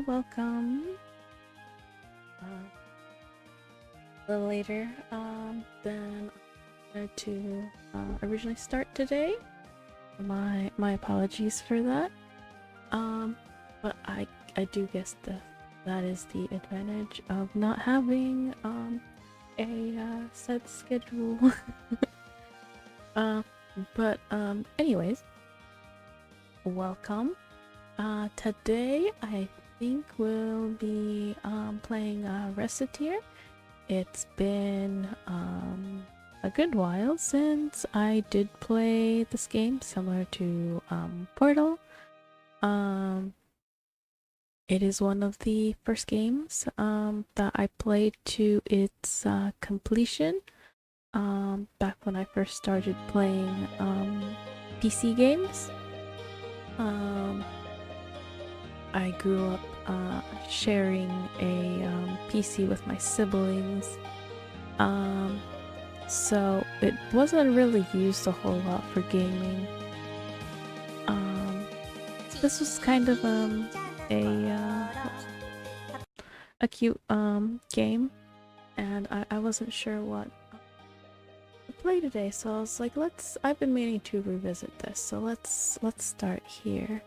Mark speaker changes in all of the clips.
Speaker 1: welcome. A little later than I wanted to originally start today. My apologies for that. But I do guess that is the advantage of not having a set schedule. But anyways, welcome. Today I think we'll be playing Recettear. It's been a good while since I did play this game, similar to Portal. It is one of the first games that I played to its completion back when I first started playing PC games. I grew up sharing a PC with my siblings, so it wasn't really used a whole lot for gaming. This was kind of a cute game, and I wasn't sure what to play today, so I was like, I've been meaning to revisit this, so let's start here.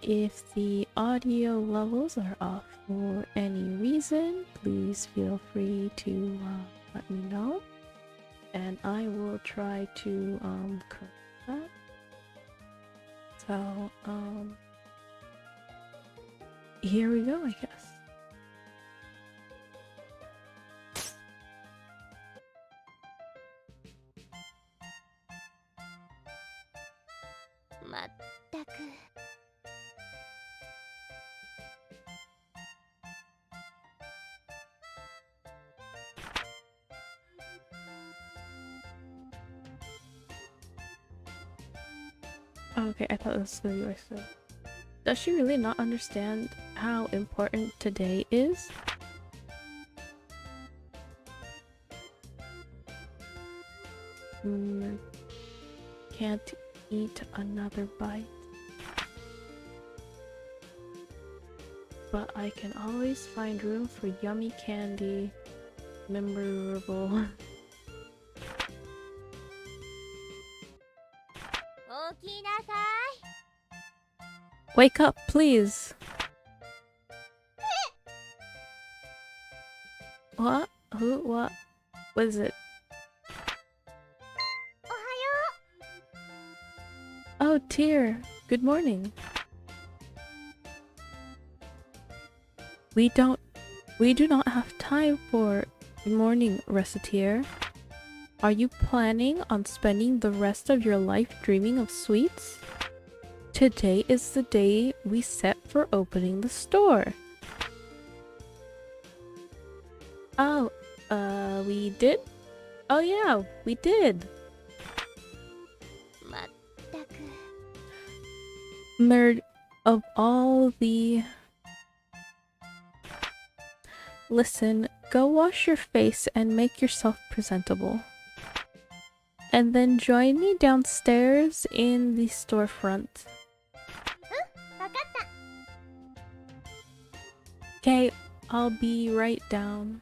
Speaker 1: If the audio levels are off for any reason, please feel free to let me know, and I will try to correct that. So here we go, I guess. Okay, I thought this was gonna be my stuff. Does she really not understand how important today is? Can't eat another bite. But I can always find room for yummy candy. Memorable. Wake up, please! What? Who? What? What is it? Oh, Tear! Good morning! We do not have time for morning, Recettear. Are you planning on spending the rest of your life dreaming of sweets? Today is the day we set for opening the store. Oh, we did? Oh yeah, we did. Of all the... Listen, go wash your face and make yourself presentable. And then join me downstairs in the storefront. Okay, I'll be right down.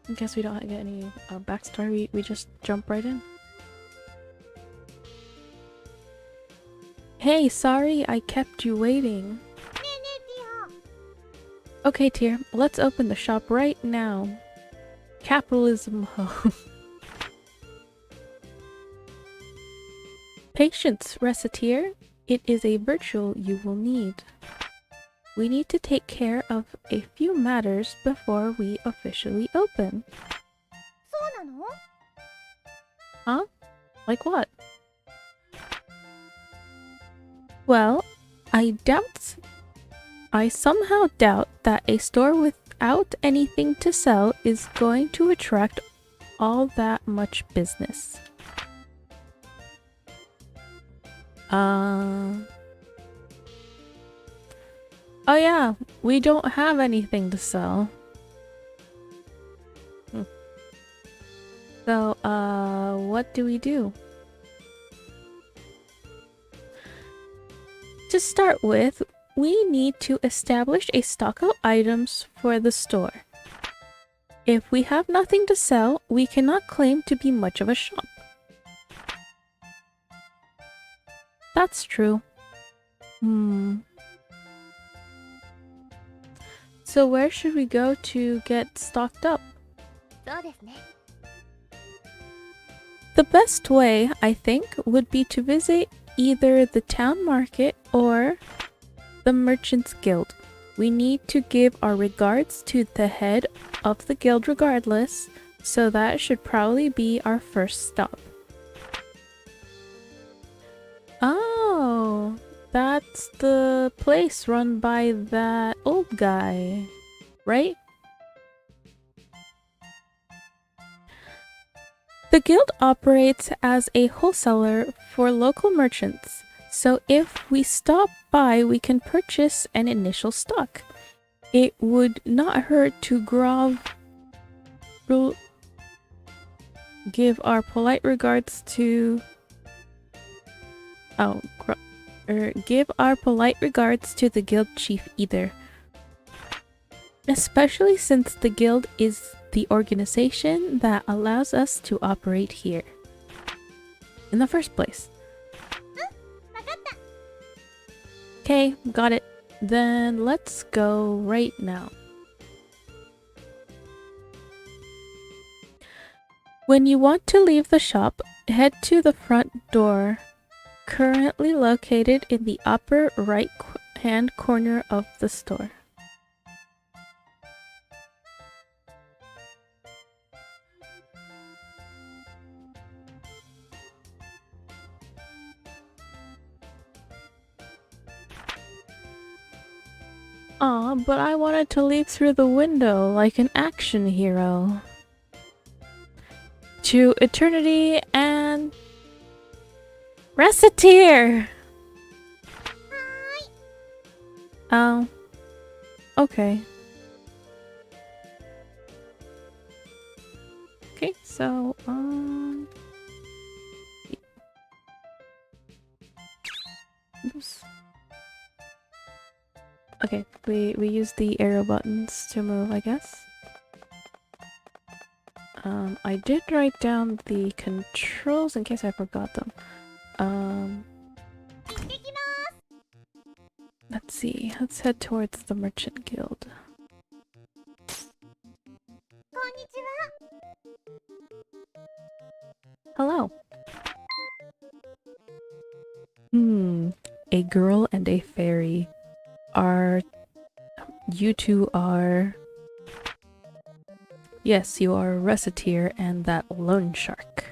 Speaker 1: I guess we don't get any backstory, we just jump right in. Hey, sorry I kept you waiting. Okay, Tear, let's open the shop right now. Capitalism ho. Patience, Recettear. It is a virtue you will need. We need to take care of a few matters before we officially open. Huh? Like what? Well, I somehow doubt that a store without anything to sell is going to attract all that much business. Oh yeah, we don't have anything to sell. So, what do we do? To start with, we need to establish a stock of items for the store. If we have nothing to sell, we cannot claim to be much of a shop. That's true. So where should we go to get stocked up? The best way, I think, would be to visit either the town market or the Merchants Guild. We need to give our regards to the head of the guild regardless, so that should probably be our first stop. Oh, that's the place run by that old guy, right? The guild operates as a wholesaler for local merchants, so if we stop by, we can purchase an initial stock. It would not hurt to give our polite regards to give our polite regards to the guild chief either. Especially since the guild is the organization that allows us to operate here in the first place. Okay, got it. Then let's go right now. When you want to leave the shop, head to the front door, currently located in the upper right hand corner of the store. Aw, but I wanted to leap through the window like an action hero. To eternity and Recettear! Oh. Okay. Okay, so, oops. Okay, we use the arrow buttons to move, I guess. I did write down the controls in case I forgot them. Let's see, let's head towards the Merchant Guild. Hello. A girl and a fairy. You two are... Yes, you are Recettear and that loan shark.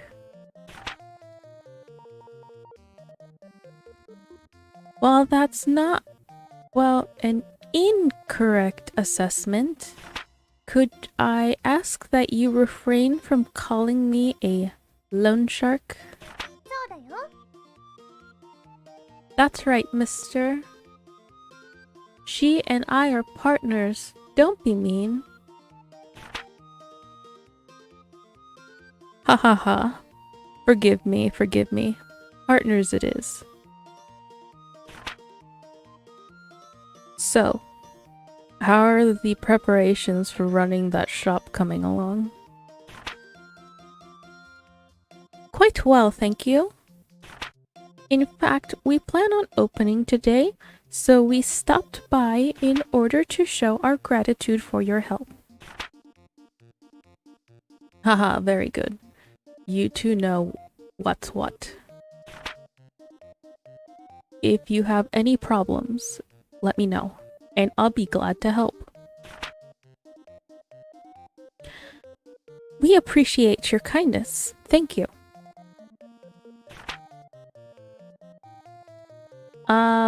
Speaker 1: Well, that's not... Well, an incorrect assessment. Could I ask that you refrain from calling me a loan shark? That's right, mister. She and I are partners. Don't be mean. Ha ha ha. Forgive me, forgive me. Partners it is. So, how are the preparations for running that shop coming along? Quite well, thank you. In fact, we plan on opening today, so we stopped by in order to show our gratitude for your help. Haha, very good. You two know what's what. If you have any problems, let me know, and I'll be glad to help. We appreciate your kindness. Thank you.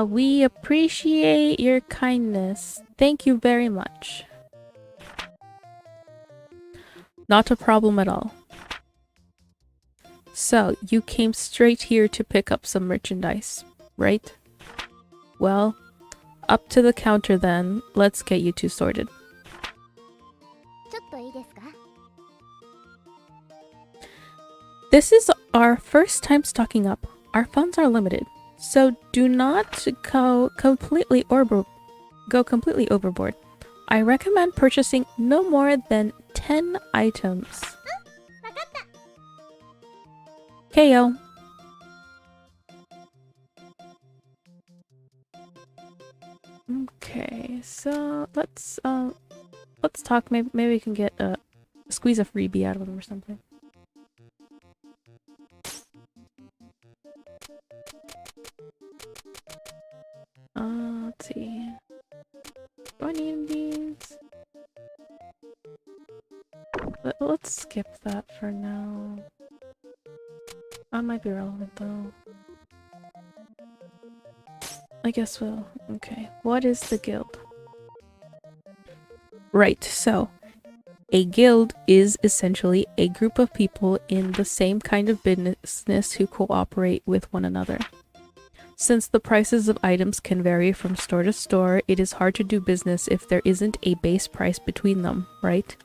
Speaker 1: We appreciate your kindness. Thank you very much. Not a problem at all. So, you came straight here to pick up some merchandise, right? Well, up to the counter then. Let's get you two sorted. This is our first time stocking up. Our funds are limited, so do not go completely overboard. I recommend purchasing no more than 10 items. KO. Okay, so let's talk. Maybe we can get squeeze a freebie out of them or something. Let's see. Do I need these? Let's skip that for now. That might be relevant though. I guess we'll... Okay. What is the guild? Right, so a guild is essentially a group of people in the same kind of business who cooperate with one another. Since the prices of items can vary from store to store, it is hard to do business if there isn't a base price between them, right?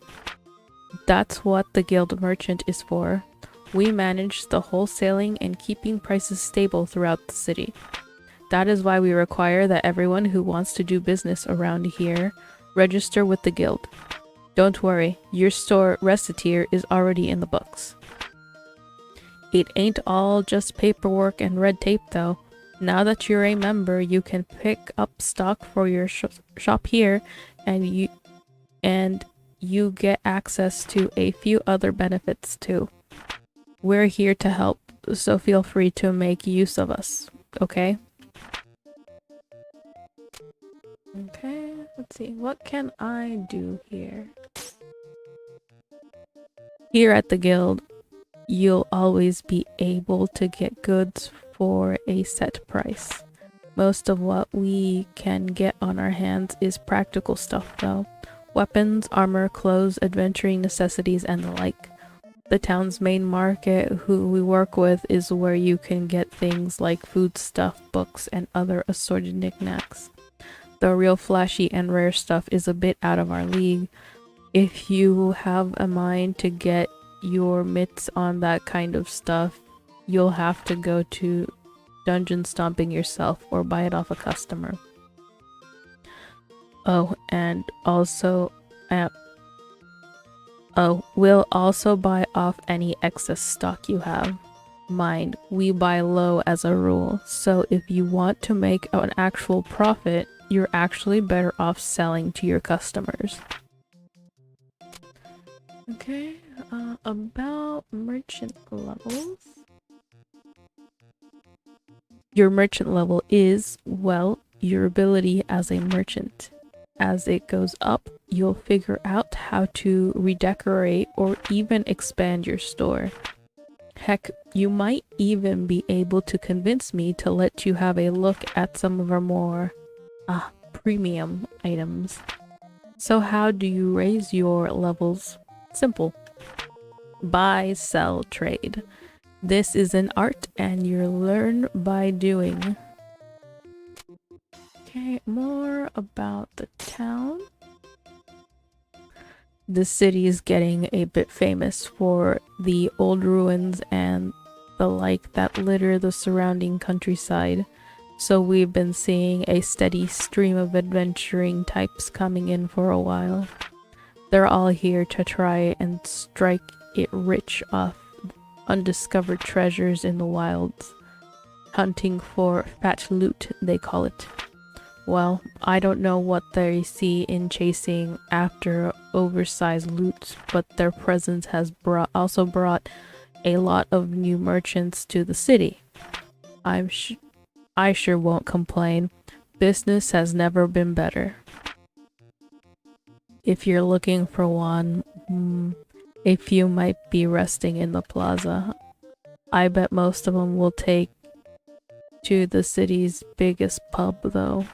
Speaker 1: That's what the guild merchant is for. We manage the wholesaling and keeping prices stable throughout the city. That is why we require that everyone who wants to do business around here register with the guild. Don't worry, your store Recettear is already in the books. It ain't all just paperwork and red tape though. Now that you're a member, you can pick up stock for your shop here, and you get access to a few other benefits too. We're here to help, so feel free to make use of us, okay? Okay, let's see. What can I do here? Here at the guild, you'll always be able to get goods for a set price. Most of what we can get on our hands is practical stuff though. Weapons, armor, clothes, adventuring necessities, and the like. The town's main market, who we work with, is where you can get things like food stuff, books, and other assorted knickknacks. The real flashy and rare stuff is a bit out of our league. If you have a mind to get your mitts on that kind of stuff, you'll have to go to dungeon stomping yourself or buy it off a customer. Oh, and also, we'll also buy off any excess stock you have. Mind, we buy low as a rule, so if you want to make an actual profit, you're actually better off selling to your customers. Okay, about merchant levels. Your merchant level is, well, your ability as a merchant. As it goes up, you'll figure out how to redecorate or even expand your store. Heck, you might even be able to convince me to let you have a look at some of our more, premium items. So how do you raise your levels? Simple. Buy, sell, trade. This is an art and you learn by doing. Okay, more about the town. The city is getting a bit famous for the old ruins and the like that litter the surrounding countryside. So we've been seeing a steady stream of adventuring types coming in for a while. They're all here to try and strike it rich off undiscovered treasures in the wilds. Hunting for fat loot, they call it. Well, I don't know what they see in chasing after oversized loot, but their presence has also brought a lot of new merchants to the city. I sure won't complain. Business has never been better. If you're looking for one, a few might be resting in the plaza. I bet most of them will take to the city's biggest pub though.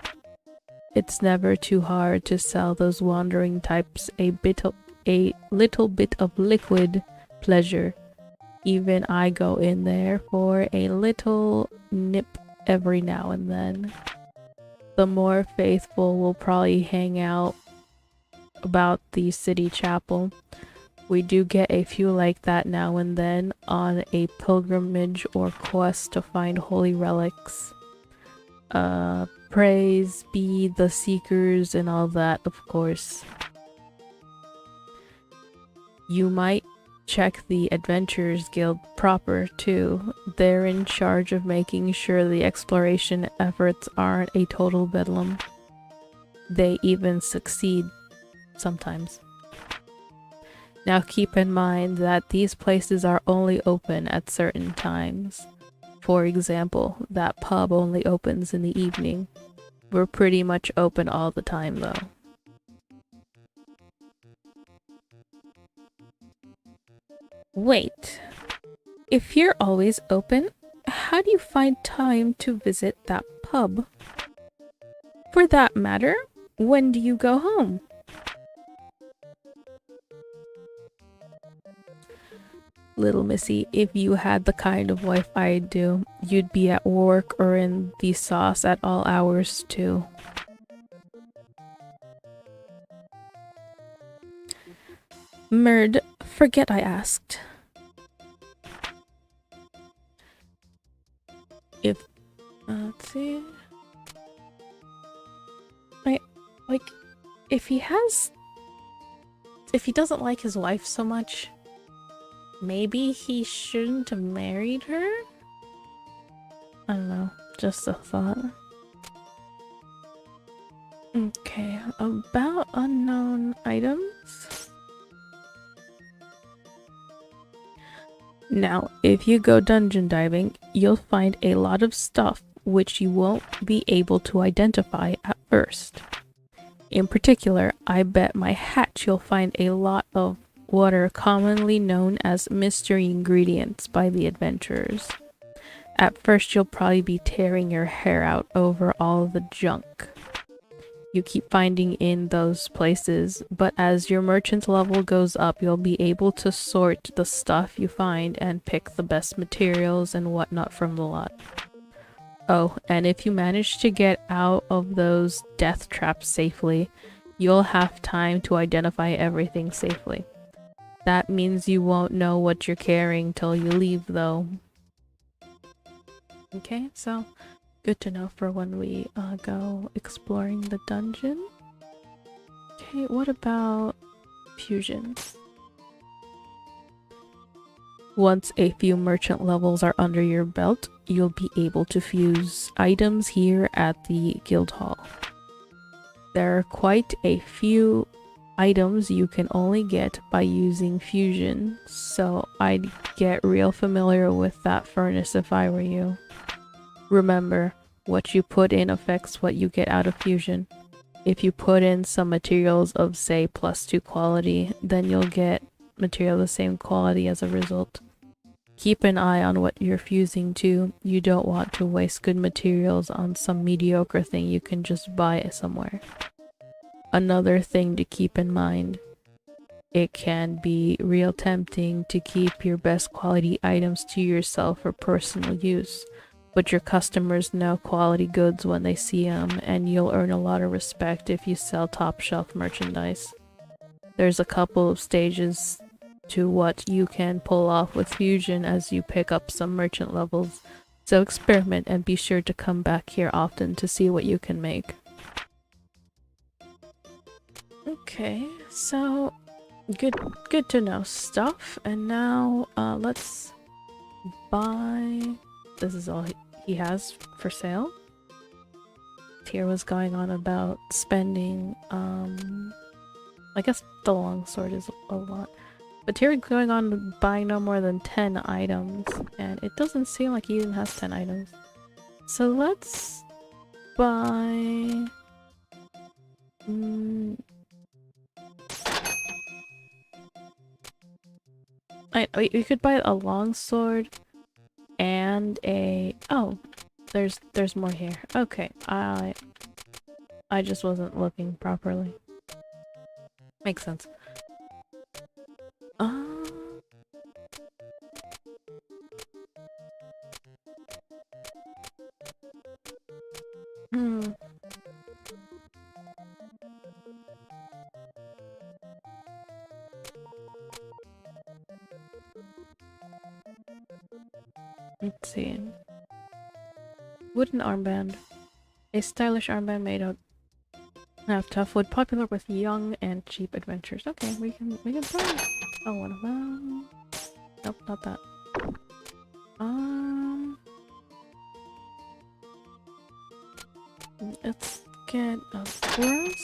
Speaker 1: It's never too hard to sell those wandering types a little bit of liquid pleasure. Even I go in there for a little nip every now and then. The more faithful will probably hang out about the city chapel. We do get a few like that now and then, on a pilgrimage or quest to find holy relics. Praise be the seekers and all that, of course. You might check the Adventurers Guild proper too. They're in charge of making sure the exploration efforts aren't a total bedlam. They even succeed sometimes. Now keep in mind that these places are only open at certain times. For example, that pub only opens in the evening. We're pretty much open all the time though. Wait, if you're always open, how do you find time to visit that pub? For that matter, when do you go home? Little Missy, if you had the kind of wife I do, you'd be at work or in the sauce at all hours too. Merd, forget I asked. Let's see. If he doesn't like his wife so much, maybe he shouldn't have married her? I don't know, just a thought. Okay, about unknown items. Now, if you go dungeon diving, you'll find a lot of stuff which you won't be able to identify at first. In particular, I bet my hatch you'll find a lot of what are commonly known as mystery ingredients by the adventurers. At first, you'll probably be tearing your hair out over all the junk you keep finding in those places, but as your merchant level goes up, you'll be able to sort the stuff you find and pick the best materials and whatnot from the lot. Oh, and if you manage to get out of those death traps safely, you'll have time to identify everything safely. That means you won't know what you're carrying till you leave, though. Okay, so good to know for when we go exploring the dungeon. Okay, what about fusions? Once a few merchant levels are under your belt, you'll be able to fuse items here at the guild hall. There are quite a few items you can only get by using fusion, so I'd get real familiar with that furnace if I were you. Remember, what you put in affects what you get out of fusion. If you put in some materials of say +2 quality, then you'll get material the same quality as a result. Keep an eye on what you're fusing to. You don't want to waste good materials on some mediocre thing you can just buy somewhere. Another thing to keep in mind, it can be real tempting to keep your best quality items to yourself for personal use, but your customers know quality goods when they see them, and you'll earn a lot of respect if you sell top shelf merchandise. There's a couple of stages to what you can pull off with fusion as you pick up some merchant levels, so experiment and be sure to come back here often to see what you can make. Okay, so good to know stuff, and now let's buy. This is all he has for sale. Tier was going on about spending I guess the longsword is a lot, but Tier going on buying no more than 10 items, and it doesn't seem like he even has 10 items. So let's buy we could buy a longsword and a there's more here. Okay, I just wasn't looking properly. Makes sense. Let's see. Wooden armband. A stylish armband made out of tough wood, popular with young and cheap adventurers. Okay, we can try. Oh, one of them. Nope, not that. Let's get a breastplate.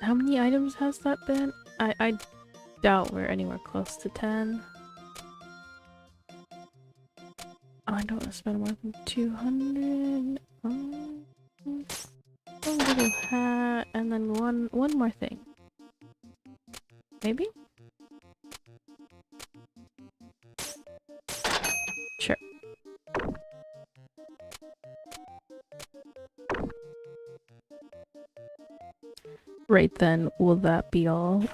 Speaker 1: How many items has that been? I doubt we're anywhere close to 10. I don't want to spend more than 200. A little hat, and then one more thing. Maybe? Sure. Right then, will that be all?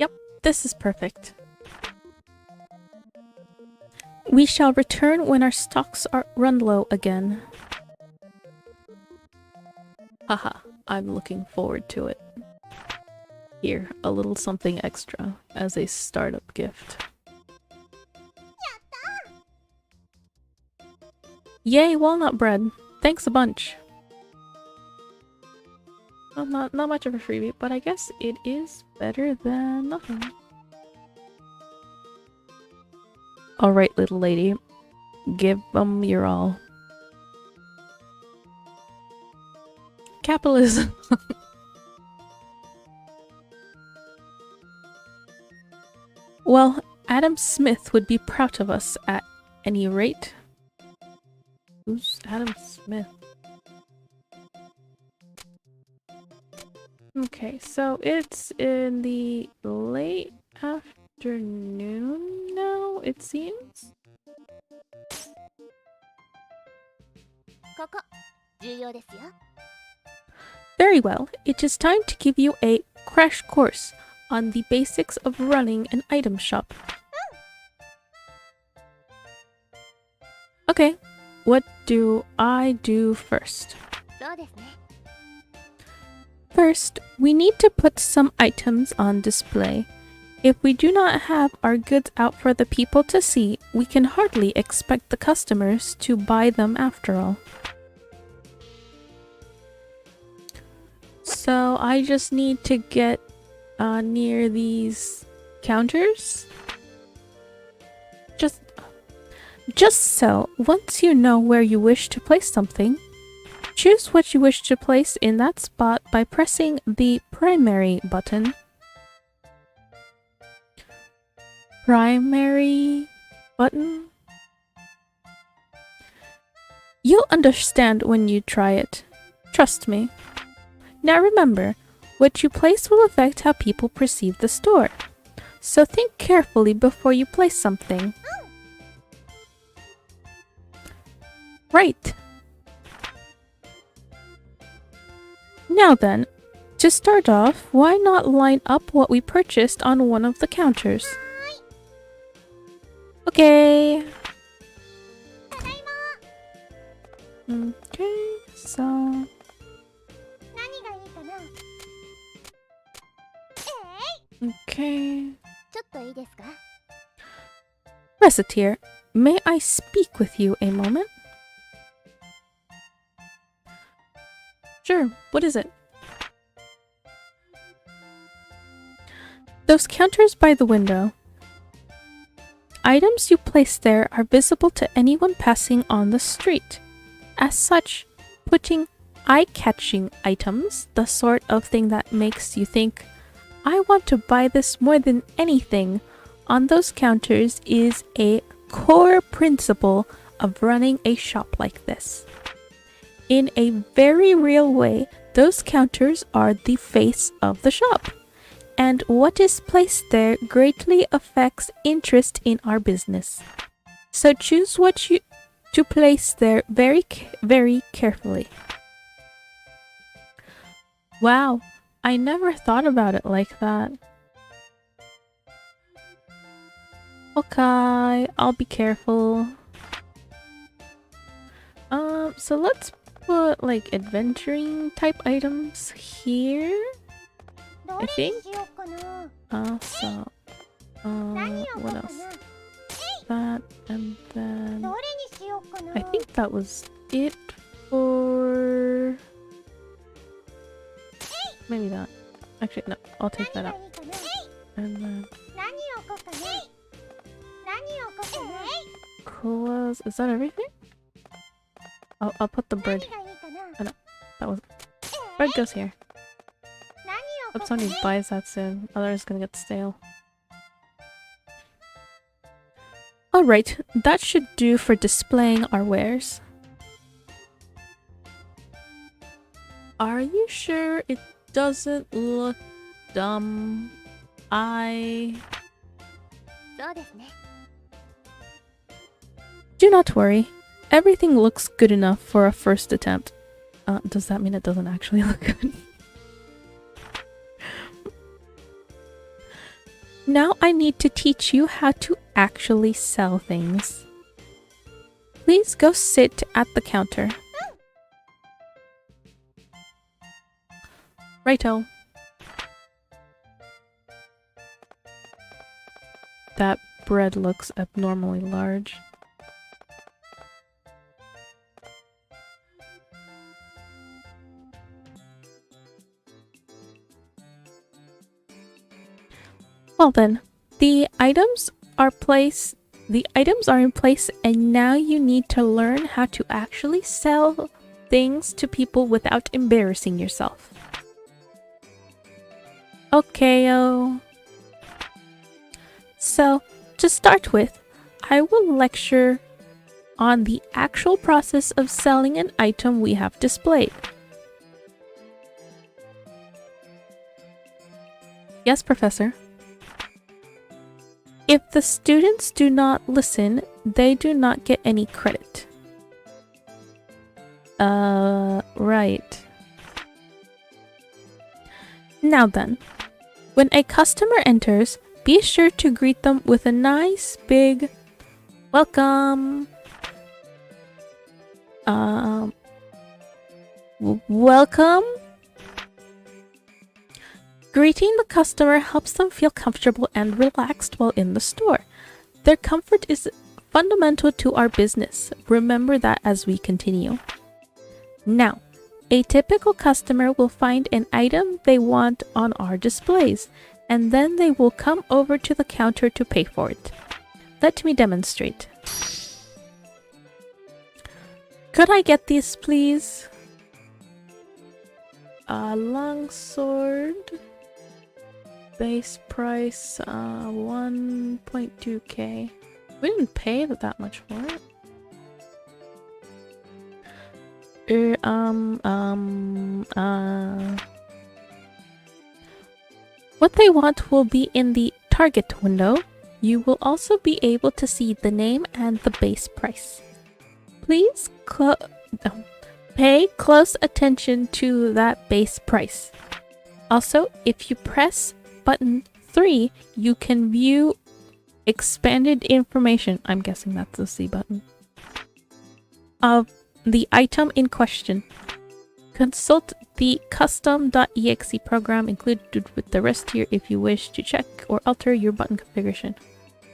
Speaker 1: Yep, this is perfect. We shall return when our stocks are run low again. Haha, I'm looking forward to it. Here, a little something extra as a startup gift. Yay, walnut bread! Thanks a bunch! Well, not much of a freebie, but I guess it is better than nothing. Alright, little lady. Give them your all. Capitalism! Well, Adam Smith would be proud of us at any rate. Who's Adam Smith? Okay, so it's in the late afternoon now, it seems? Very well, it is time to give you a crash course on the basics of running an item shop. Okay, what do I do first? First, we need to put some items on display. If we do not have our goods out for the people to see, we can hardly expect the customers to buy them after all. So I just need to get near these counters. Just so, once you know where you wish to place something, choose what you wish to place in that spot by pressing the primary button. Primary button? You'll understand when you try it. Trust me. Now remember, what you place will affect how people perceive the store. So think carefully before you place something. Right. Now then, to start off, why not line up what we purchased on one of the counters? Okay. Okay, so... Okay. Recettear, may I speak with you a moment? Sure, what is it? Those counters by the window. Items you place there are visible to anyone passing on the street. As such, putting eye-catching items, the sort of thing that makes you think, I want to buy this more than anything, on those counters is a core principle of running a shop like this. In a very real way, those counters are the face of the shop, and what is placed there greatly affects interest in our business. So choose what to place there very carefully. Wow, I never thought about it like that. Okay, I'll be careful. So let's put like adventuring type items here, I think. So, what else? That, and then I think that was it for maybe that. Actually, no, I'll take that out. And then clothes. Is that everything? I'll put the bread. Oh no, that was bread goes here. Hope somebody buys that soon, otherwise it's gonna get stale. Alright, that should do for displaying our wares. Are you sure it doesn't look dumb? Do not worry. Everything looks good enough for a first attempt. Does that mean it doesn't actually look good? Now I need to teach you how to actually sell things. Please go sit at the counter. Righto. That bread looks abnormally large. Well then, the items are in place and now you need to learn how to actually sell things to people without embarrassing yourself. Okay-o. So, to start with, I will lecture on the actual process of selling an item we have displayed. Yes, Professor. If the students do not listen, they do not get any credit. Right. Now then, when a customer enters, be sure to greet them with a nice big welcome. Welcome? Greeting the customer helps them feel comfortable and relaxed while in the store. Their comfort is fundamental to our business. Remember that as we continue. Now, a typical customer will find an item they want on our displays, and then they will come over to the counter to pay for it. Let me demonstrate. Could I get these, please? Longsword. Base price, 1.2k. We didn't pay that much for it. What they want will be in the target window. You will also be able to see the name and the base price. Please pay close attention to that base price. Also, if you press button 3, you can view expanded information, I'm guessing that's the C button, of the item in question. Consult the custom.exe program included with the Recettear if you wish to check or alter your button configuration.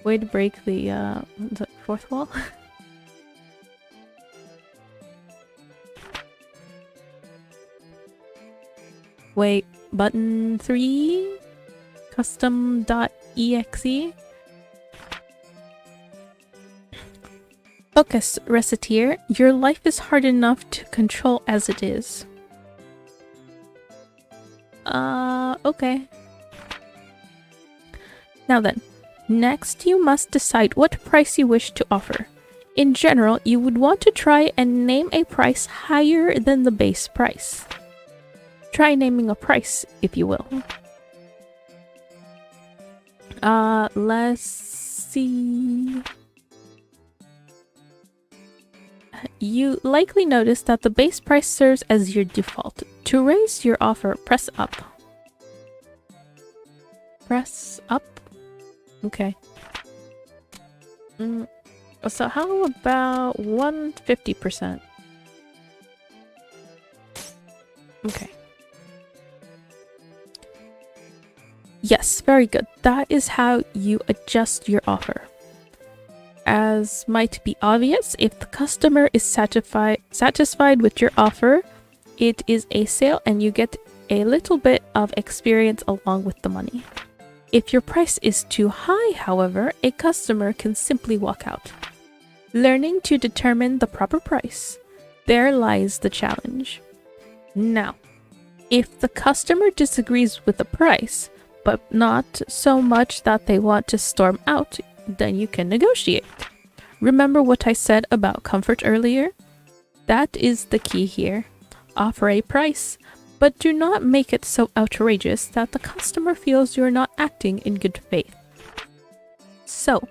Speaker 1: Way to break the fourth wall. Wait, button 3? Custom.exe. Focus, Recettear. Your life is hard enough to control as it is. Okay. Now then, next you must decide what price you wish to offer. In general, you would want to try and name a price higher than the base price. Try naming a price, if you will. Let's see. You likely notice that the base price serves as your default. To raise your offer, press up. Press up? Okay. So how about 150%? Okay. Yes, very good. That is how you adjust your offer. As might be obvious, if the customer is satisfied with your offer, it is a sale and you get a little bit of experience along with the money. If your price is too high, however, a customer can simply walk out. Learning to determine the proper price. There lies the challenge. Now, if the customer disagrees with the price, but not so much that they want to storm out, then you can negotiate. Remember what I said about comfort earlier? That is the key here. Offer a price, but do not make it so outrageous that the customer feels you're not acting in good faith. So,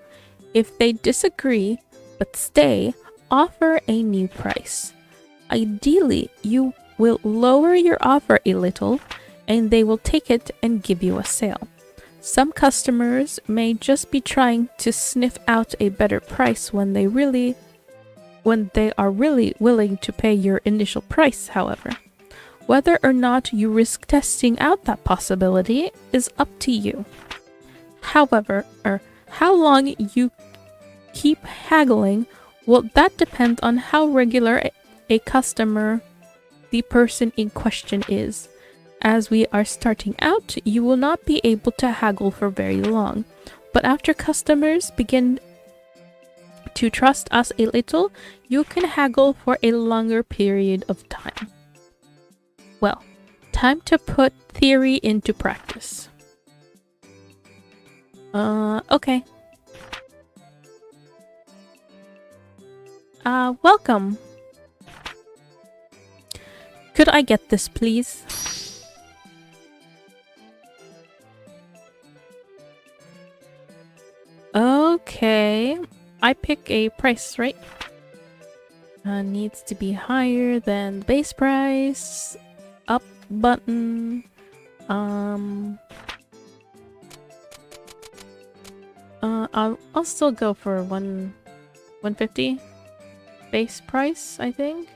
Speaker 1: if they disagree but stay, offer a new price. Ideally, you will lower your offer a little and they will take it and give you a sale. Some customers may just be trying to sniff out a better price when they are really willing to pay your initial price, however. Whether or not you risk testing out that possibility is up to you. However, how long you keep haggling, well, that depends on how regular a customer the person in question is. As we are starting out, you will not be able to haggle for very long, but after customers begin to trust us a little, you can haggle for a longer period of time. Well, time to put theory into practice. Okay. Welcome. Could I get this, please? Okay. I pick a price, right? Needs to be higher than the base price. Up button. I'll still go for 150 base price, I think.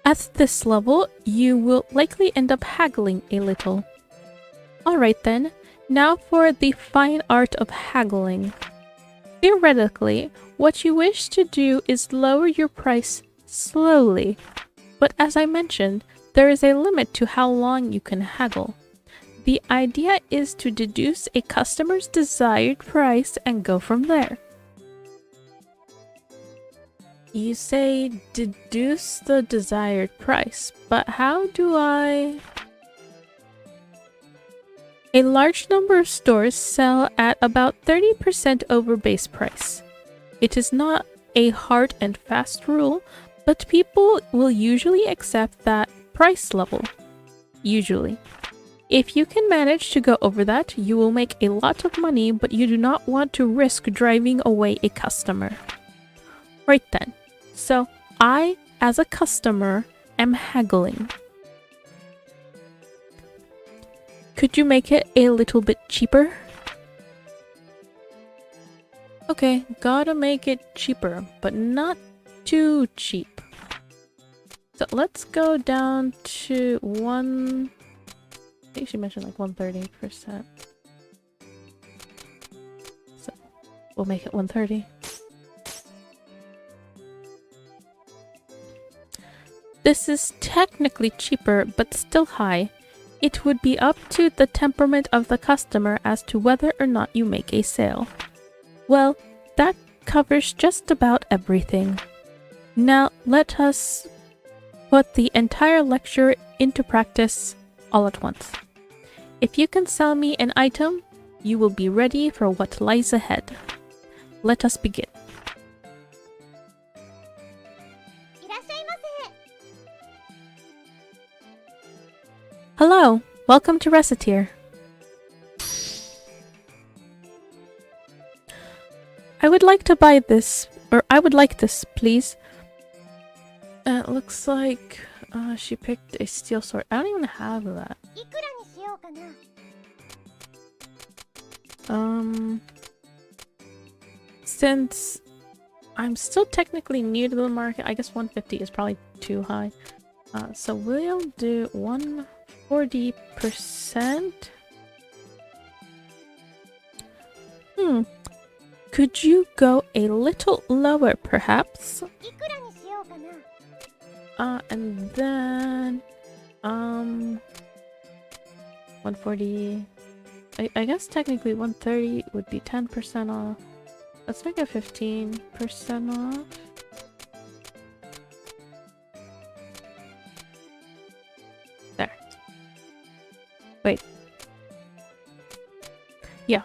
Speaker 1: At this level, you will likely end up haggling a little. Alright then, now for the fine art of haggling. Theoretically, what you wish to do is lower your price slowly, but as I mentioned, there is a limit to how long you can haggle. The idea is to deduce a customer's desired price and go from there. You say deduce the desired price, but how do I... A large number of stores sell at about 30% over base price. It is not a hard and fast rule, but people will usually accept that price level. Usually. If you can manage to go over that, you will make a lot of money, but you do not want to risk driving away a customer. Right then. So, I, as a customer, am haggling. Could you make it a little bit cheaper? Okay, gotta make it cheaper, but not too cheap. So let's go down to I think she mentioned like 130%. So we'll make it 130. This is technically cheaper, but still high. It would be up to the temperament of the customer as to whether or not you make a sale. Well, that covers just about everything. Now let us put the entire lecture into practice all at once. If you can sell me an item, you will be ready for what lies ahead. Let us begin. Hello, welcome to Recettear. I would like to buy this, or I would like this, please. It looks like she picked a steel sword. I don't even have that. Since I'm still technically new to the market. I guess 150 is probably too high. So we'll do 140%. Could you go a little lower, perhaps? And then 140. I guess technically 130 would be 10% off. Let's make it 15% off. There. Wait. Yeah.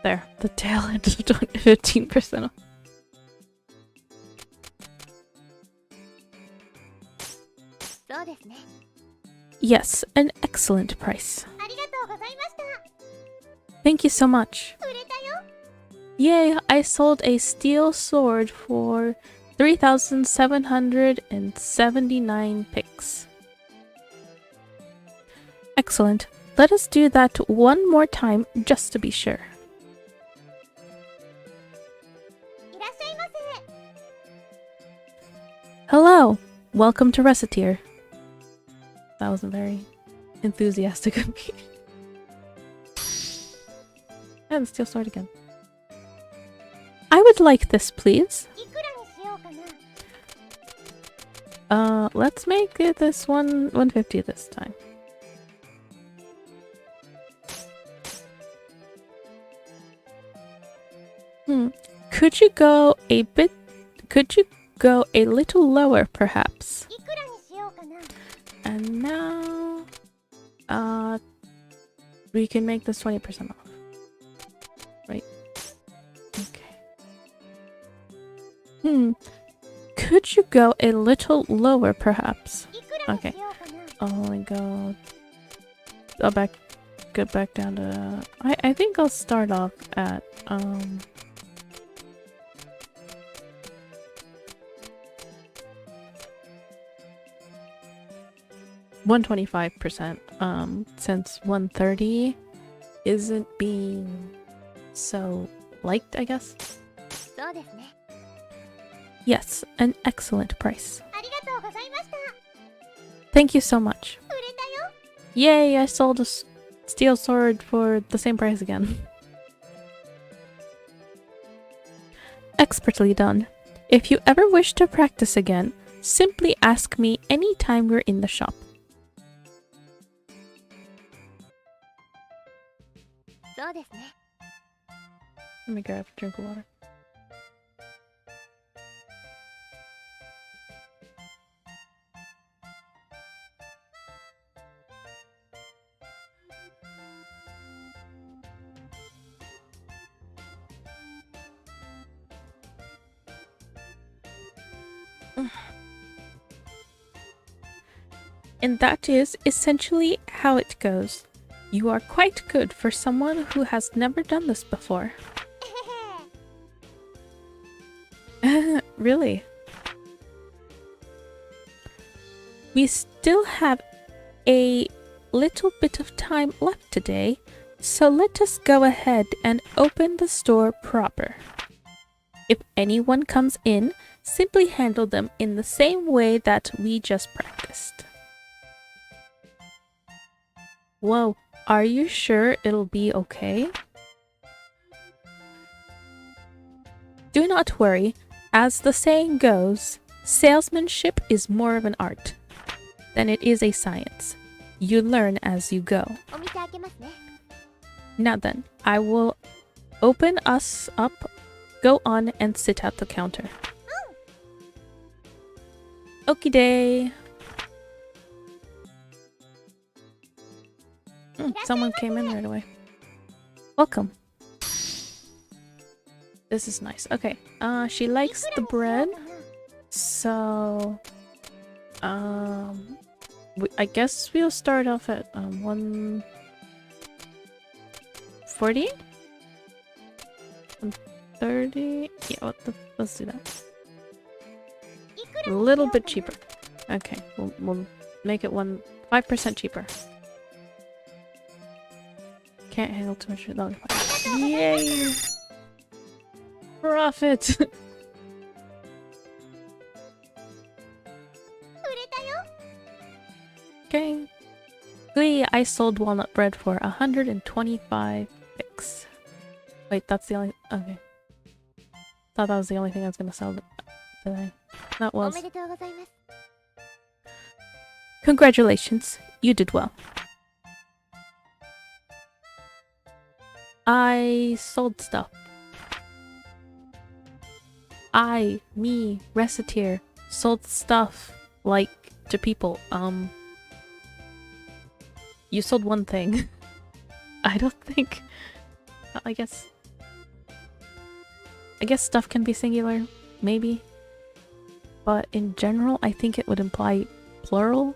Speaker 1: There. The tail end of 15% off. Yes, an excellent price. Thank you so much. Yay, I sold a steel sword for 3,779 picks. Excellent. Let us do that one more time just to be sure. Hello, welcome to Recettear. That wasn't very enthusiastic of me. And steel sword again. I would like this, please. Let's make it this 150 this time. Could you go a little lower, perhaps? And now, we can make this 20% off. Right? Okay. Could you go a little lower, perhaps? Okay. I'll go back down to... I think I'll start off at, 125%, since 130 isn't being so liked, I guess. Yes, an excellent price. Thank you so much. Yay, I sold a steel sword for the same price again. Expertly done. If you ever wish to practice again, simply ask me anytime we're in the shop. Let me grab a drink of water. And that is essentially how it goes. You are quite good for someone who has never done this before. Really? We still have a little bit of time left today, so let us go ahead and open the store proper. If anyone comes in, simply handle them in the same way that we just practiced. Whoa, are you sure it'll be okay? Do not worry. As the saying goes, salesmanship is more of an art than it is a science. You learn as you go. Now then, I will open us up. Go on and sit at the counter. Okie day. Someone came in right away. Welcome. This is nice. Okay. She likes the bread. So, I guess we'll start off at 140? 130? Yeah, let's do that. A little bit cheaper. Okay, we'll make it 5% cheaper. Can't handle too much. No, yay! Profit! Okay. Glee, I sold walnut bread for 125 fix. Wait, that's the only. Okay. Thought that was the only thing I was gonna sell today. That was. Congratulations, you did well. I sold stuff. Me, Recettear, sold stuff, like, to people. You sold one thing. I don't think... I guess stuff can be singular, maybe. But in general, I think it would imply plural.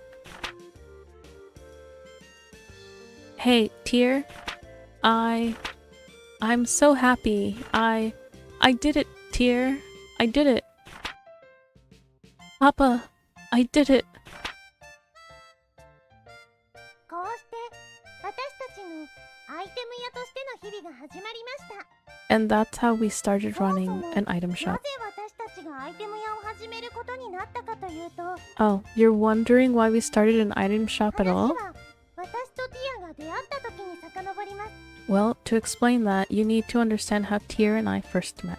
Speaker 1: Hey, Tier. I'm so happy. I did it, Tier. I did it. Papa, I did it. And that's how we started running an item shop. Oh, you're wondering why we started an item shop at all? Well, to explain that, you need to understand how Tier and I first met.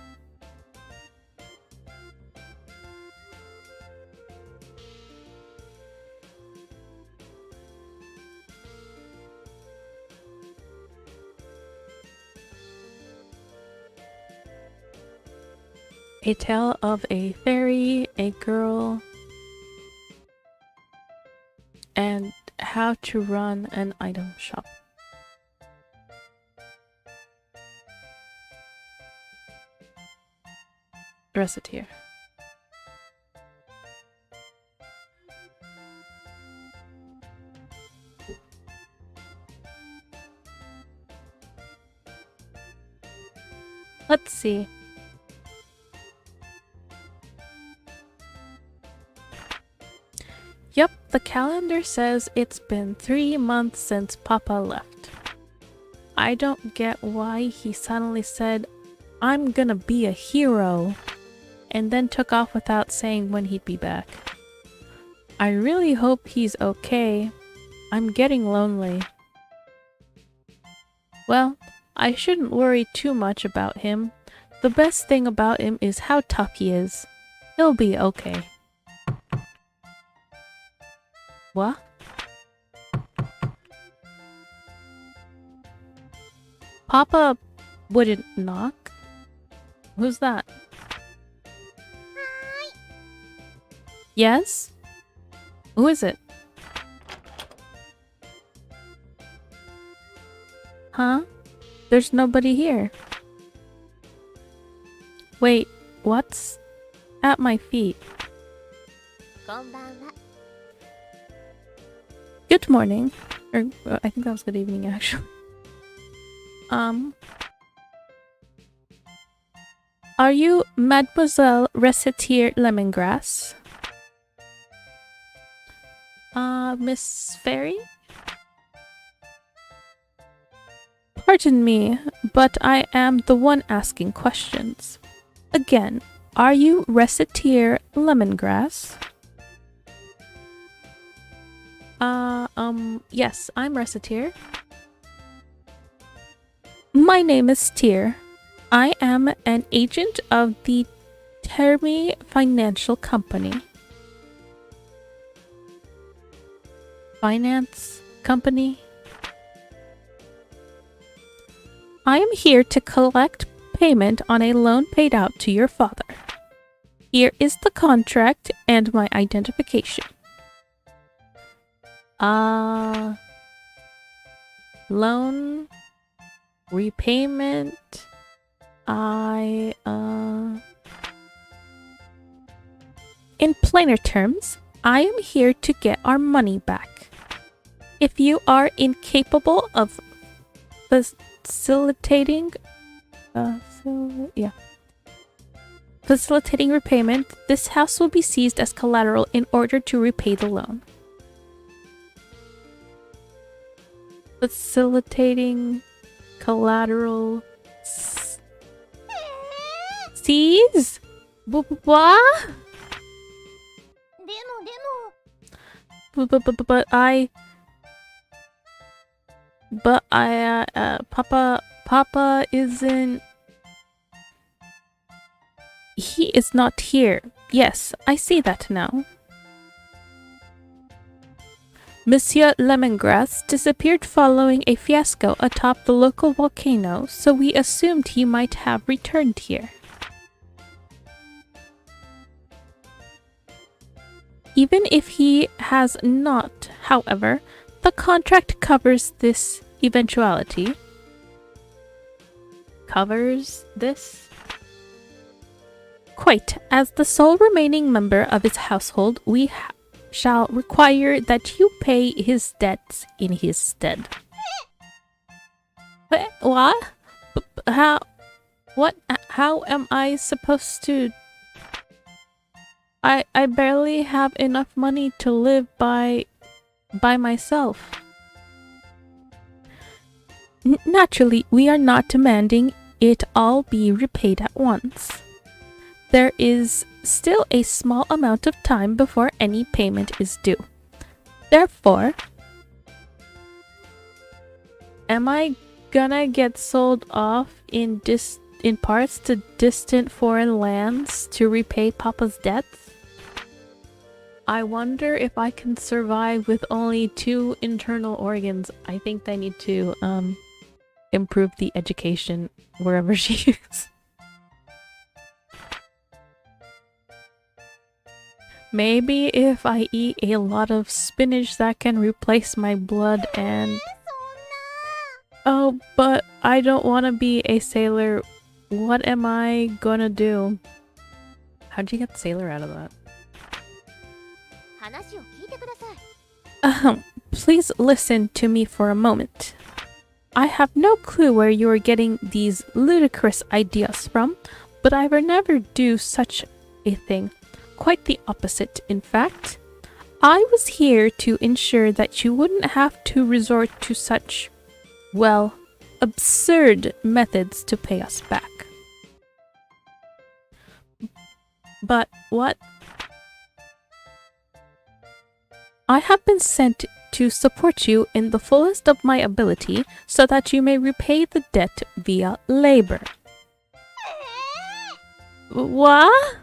Speaker 1: A tale of a fairy, a girl, and how to run an item shop. Recettear. Let's see. Yep, the calendar says it's been 3 months since Papa left. I don't get why he suddenly said, "I'm gonna be a hero," and then took off without saying when he'd be back. I really hope he's okay. I'm getting lonely. Well, I shouldn't worry too much about him. The best thing about him is how tough he is. He'll be okay. What? Papa wouldn't knock? Who's that? Hi. Yes? Who is it? Huh? There's nobody here. Wait, what's at my feet? Good morning. Or, I think that was good evening, actually. Are you Mademoiselle Recettear Lemongrass? Miss Fairy? Pardon me, but I am the one asking questions. Again, are you Recettear Lemongrass? Yes, I'm Recettear. My name is Tier. I am an agent of the Termi Financial Company. Finance company? I am here to collect payment on a loan paid out to your father. Here is the contract and my identification. Loan repayment. In plainer terms, I am here to get our money back. If you are incapable of facilitating repayment, this house will be seized as collateral in order to repay the loan. Facilitating collateral seas? What? But Papa isn't. He is not here. Yes, I see that now. Monsieur Lemongrass disappeared following a fiasco atop the local volcano, so we assumed he might have returned here. Even if he has not, however, the contract covers this eventuality. Covers this? Quite. As the sole remaining member of his household, we shall require that you pay his debts in his stead. What? How? What? How am I supposed to? I barely have enough money to live by myself. Naturally, we are not demanding it all be repaid at once. There is still a small amount of time before any payment is due. Therefore, am I gonna get sold off in parts to distant foreign lands to repay Papa's debts? I wonder if I can survive with only 2 internal organs. I think they need to improve the education wherever she is. Maybe if I eat a lot of spinach that can replace my blood and... Oh, but I don't want to be a sailor. What am I gonna do? How'd you get sailor out of that? Please listen to me for a moment. I have no clue where you are getting these ludicrous ideas from, but I would never do such a thing. Quite the opposite, in fact. I was here to ensure that you wouldn't have to resort to such, well, absurd methods to pay us back. But what? I have been sent to support you in the fullest of my ability so that you may repay the debt via labor. What?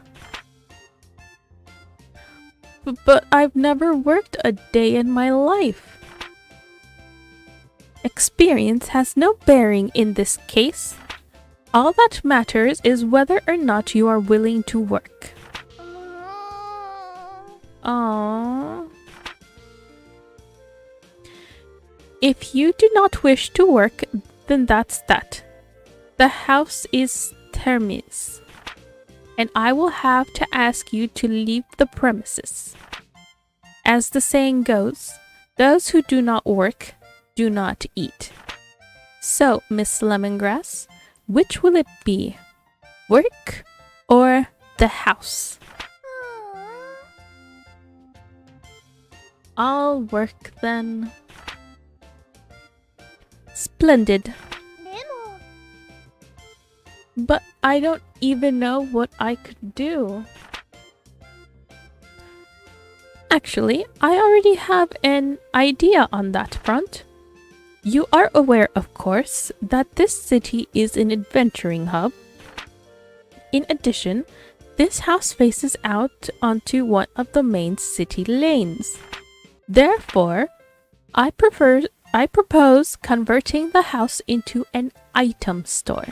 Speaker 1: But I've never worked a day in my life. Experience has no bearing in this case. All that matters is whether or not you are willing to work. Aww. If you do not wish to work, then that's that. The house is Termis, and I will have to ask you to leave the premises. As the saying goes, those who do not work do not eat. So, Miss Lemongrass, which will it be? Work or the house? I'll work then. Splendid. But I don't even know what I could do. Actually, I already have an idea on that front. You are aware, of course, that this city is an adventuring hub. In addition, this house faces out onto one of the main city lanes. Therefore, I propose converting the house into an item store.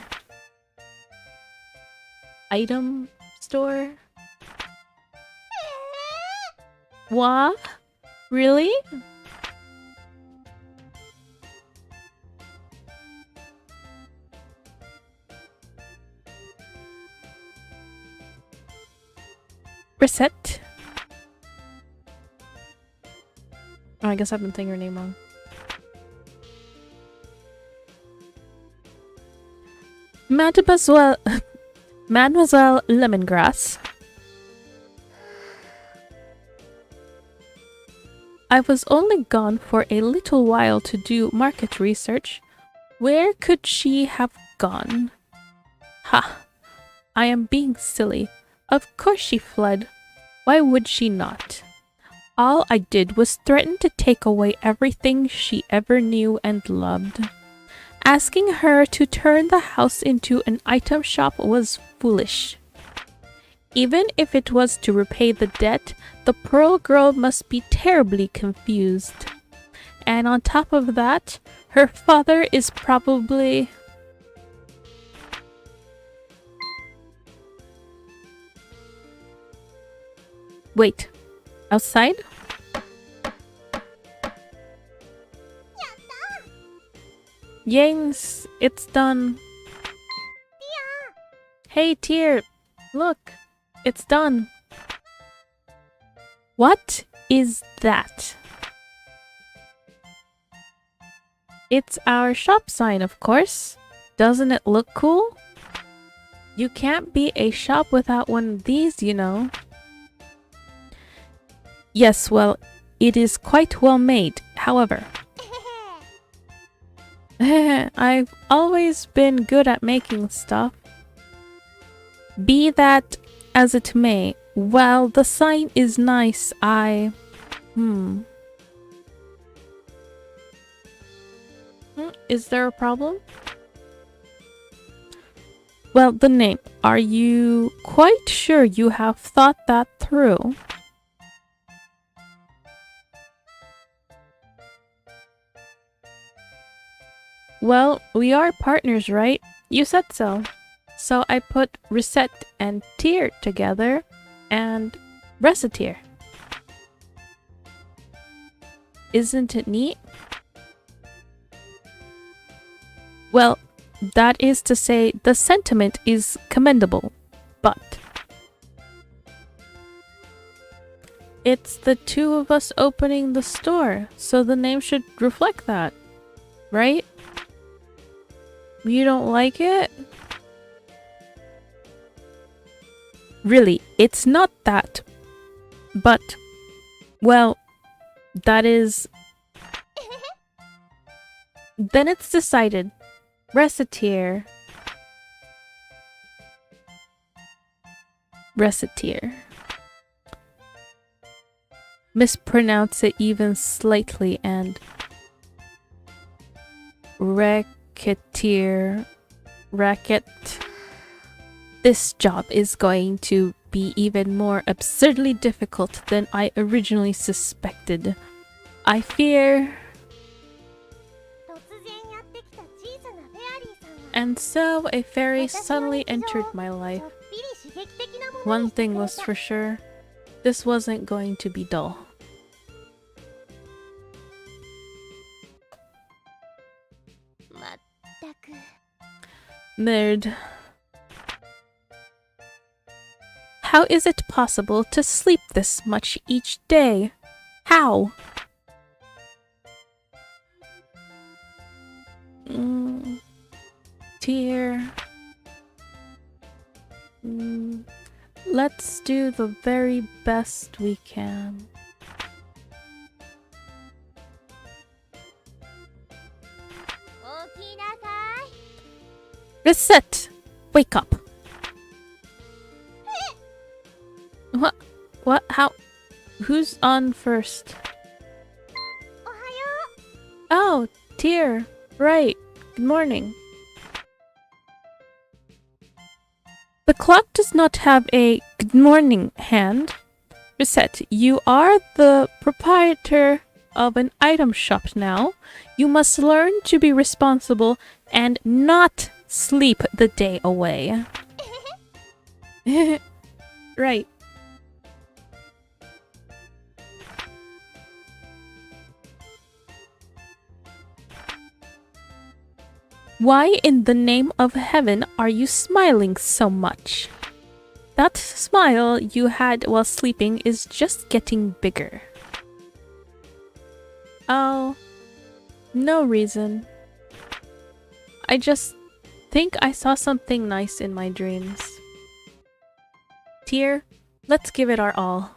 Speaker 1: Item store? What? Really? Recette? Oh, I guess I've been saying your name wrong. Mademoiselle Lemongrass. I was only gone for a little while to do market research. Where could she have gone? Ha! I am being silly. Of course she fled. Why would she not? All I did was threaten to take away everything she ever knew and loved. Asking her to turn the house into an item shop was foolish. Even if it was to repay the debt, the Pearl Girl must be terribly confused. And on top of that, her father is probably... Wait, outside? Yangs, it's done. Hey, Tear, look, it's done. What is that? It's our shop sign, of course. Doesn't it look cool? You can't be a shop without one of these, you know. Yes, well, it is quite well made, however. I've always been good at making stuff. Be that as it may, while the sign is nice, Is there a problem? Well, the name. Are you quite sure you have thought that through? Well, we are partners, right? You said so. So I put Recette and Tear together and Recettear. Isn't it neat? Well, that is to say, the sentiment is commendable, but it's the two of us opening the store, so the name should reflect that, right? You don't like it? Really, it's not that. But, well, that is... Then it's decided. Recettear. Recettear. Mispronounce it even slightly and... Recettear. Racket. This job is going to be even more absurdly difficult than I originally suspected. I fear... And so a fairy suddenly entered my life. One thing was for sure, this wasn't going to be dull. Merde. How is it possible to sleep this much each day? How? Tear. Let's do the very best we can. Recette! Wake up! What? What? How? Who's on first? Oh, Tear. Right. Good morning. The clock does not have a good morning hand. Recette, you are the proprietor of an item shop now. You must learn to be responsible and not sleep the day away. Right. Why in the name of heaven are you smiling so much? That smile you had while sleeping is just getting bigger. Oh, no reason. I just think I saw something nice in my dreams. Tear, let's give it our all.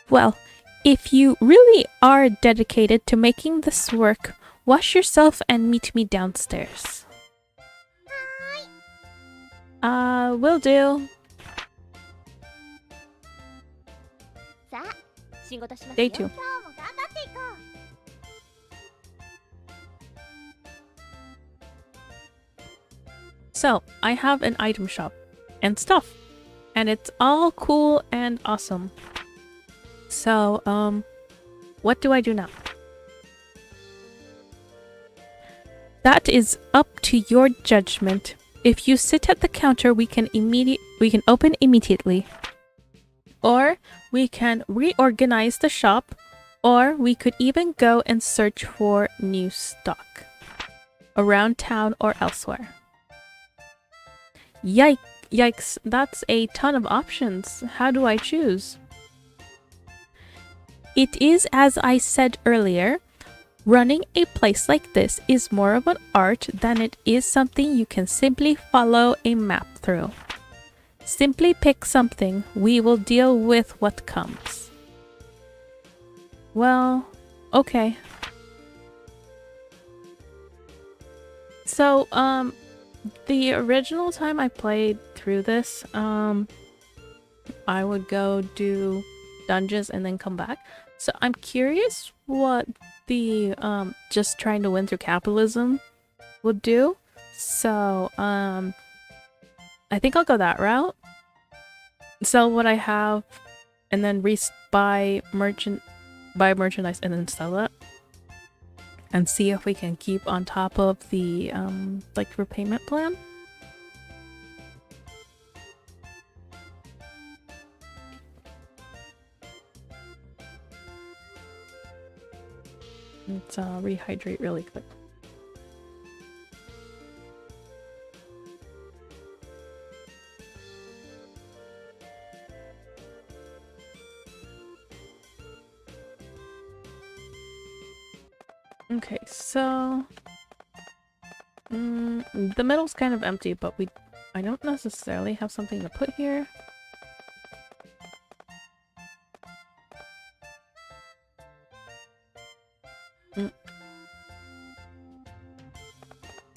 Speaker 1: Well, if you really are dedicated to making this work. Wash yourself and meet me downstairs. Will do. Day 2. So, I have an item shop and stuff. And it's all cool and awesome. So, what do I do now? That is up to your judgment. If you sit at the counter, we can open immediately. Or we can reorganize the shop, or we could even go and search for new stock around town or elsewhere. Yikes, that's a ton of options. How do I choose? It is as I said earlier, running a place like this is more of an art than it is something you can simply follow a map through. Simply pick something, we will deal with what comes. Well, okay. So, the original time I played through this, I would go do dungeons and then come back. So I'm curious what the just trying to win through capitalism would do. So I think I'll go that route. Sell what I have and then buy merchandise and then sell it. And see if we can keep on top of the like repayment plan. Let's rehydrate really quick. Okay, so the middle's kind of empty, but I don't necessarily have something to put here.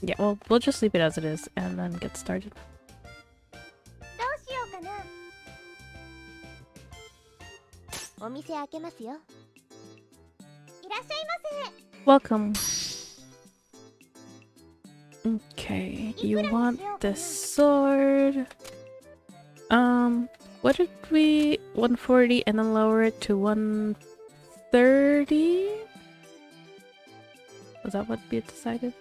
Speaker 1: Yeah, well, we'll just leave it as it is and then get started. Welcome. Okay, you want this sword. What did we... 140 and then lower it to 130? Was that what we had decided?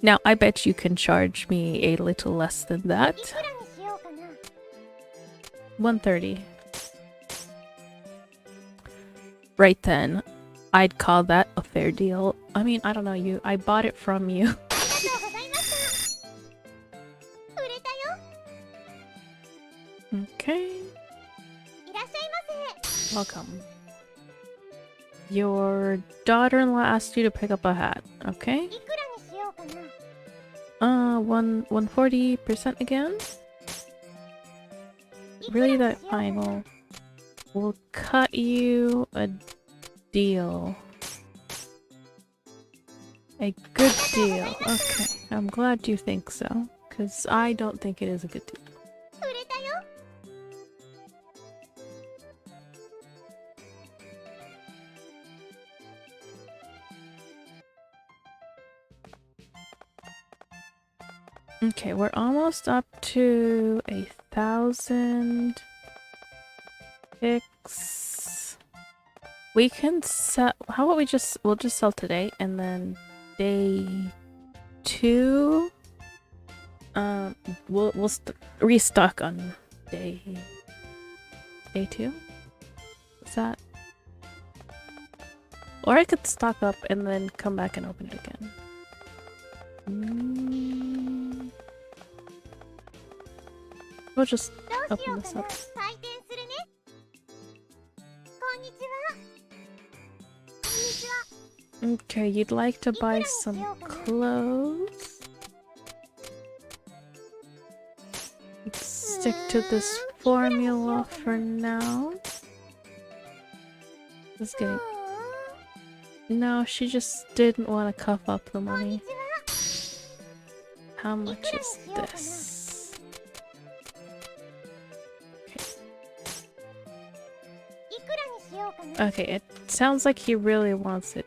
Speaker 1: Now, I bet you can charge me a little less than that. 130. Right then. I'd call that a fair deal. I mean, I don't know you. I bought it from you. Okay. Welcome. Your daughter-in-law asked you to pick up a hat. Okay. 140% again? Really, that final? We'll cut you a deal. A good deal. Okay, I'm glad you think so, because I don't think it is a good deal. Okay, we're almost up to 1,000 picks. We can sell. How about we'll just sell today, and then day 2. We'll restock on day 2. Is that? Or I could stock up and then come back and open it again. We'll just open this up. Okay, you'd like to buy some clothes? Let's stick to this formula for now. Just kidding. No, she just didn't want to cough up the money. How much is this? Okay, it sounds like he really wants it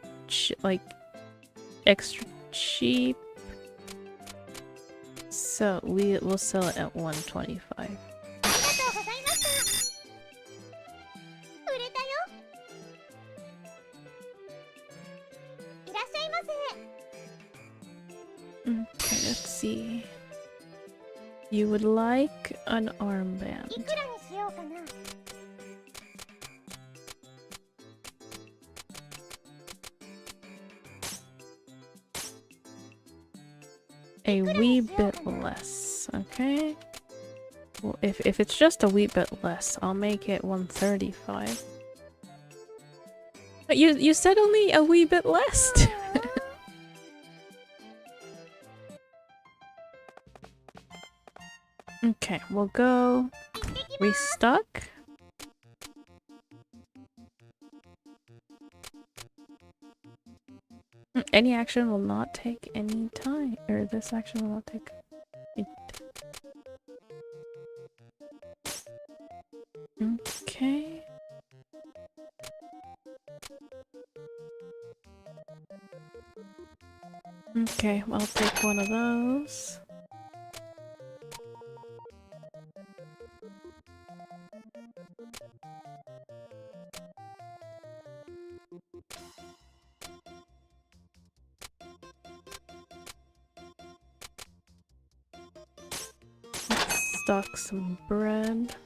Speaker 1: like extra cheap. So we'll sell it at 125. Okay, let's see. You would like an armband. A wee bit less, okay? Well, if it's just a wee bit less, I'll make it 135. But you said only a wee bit less. Okay, we'll go restock. Any action will not take any time, or this action will not take it. Okay. Okay, I'll take one of those. Stock some bread.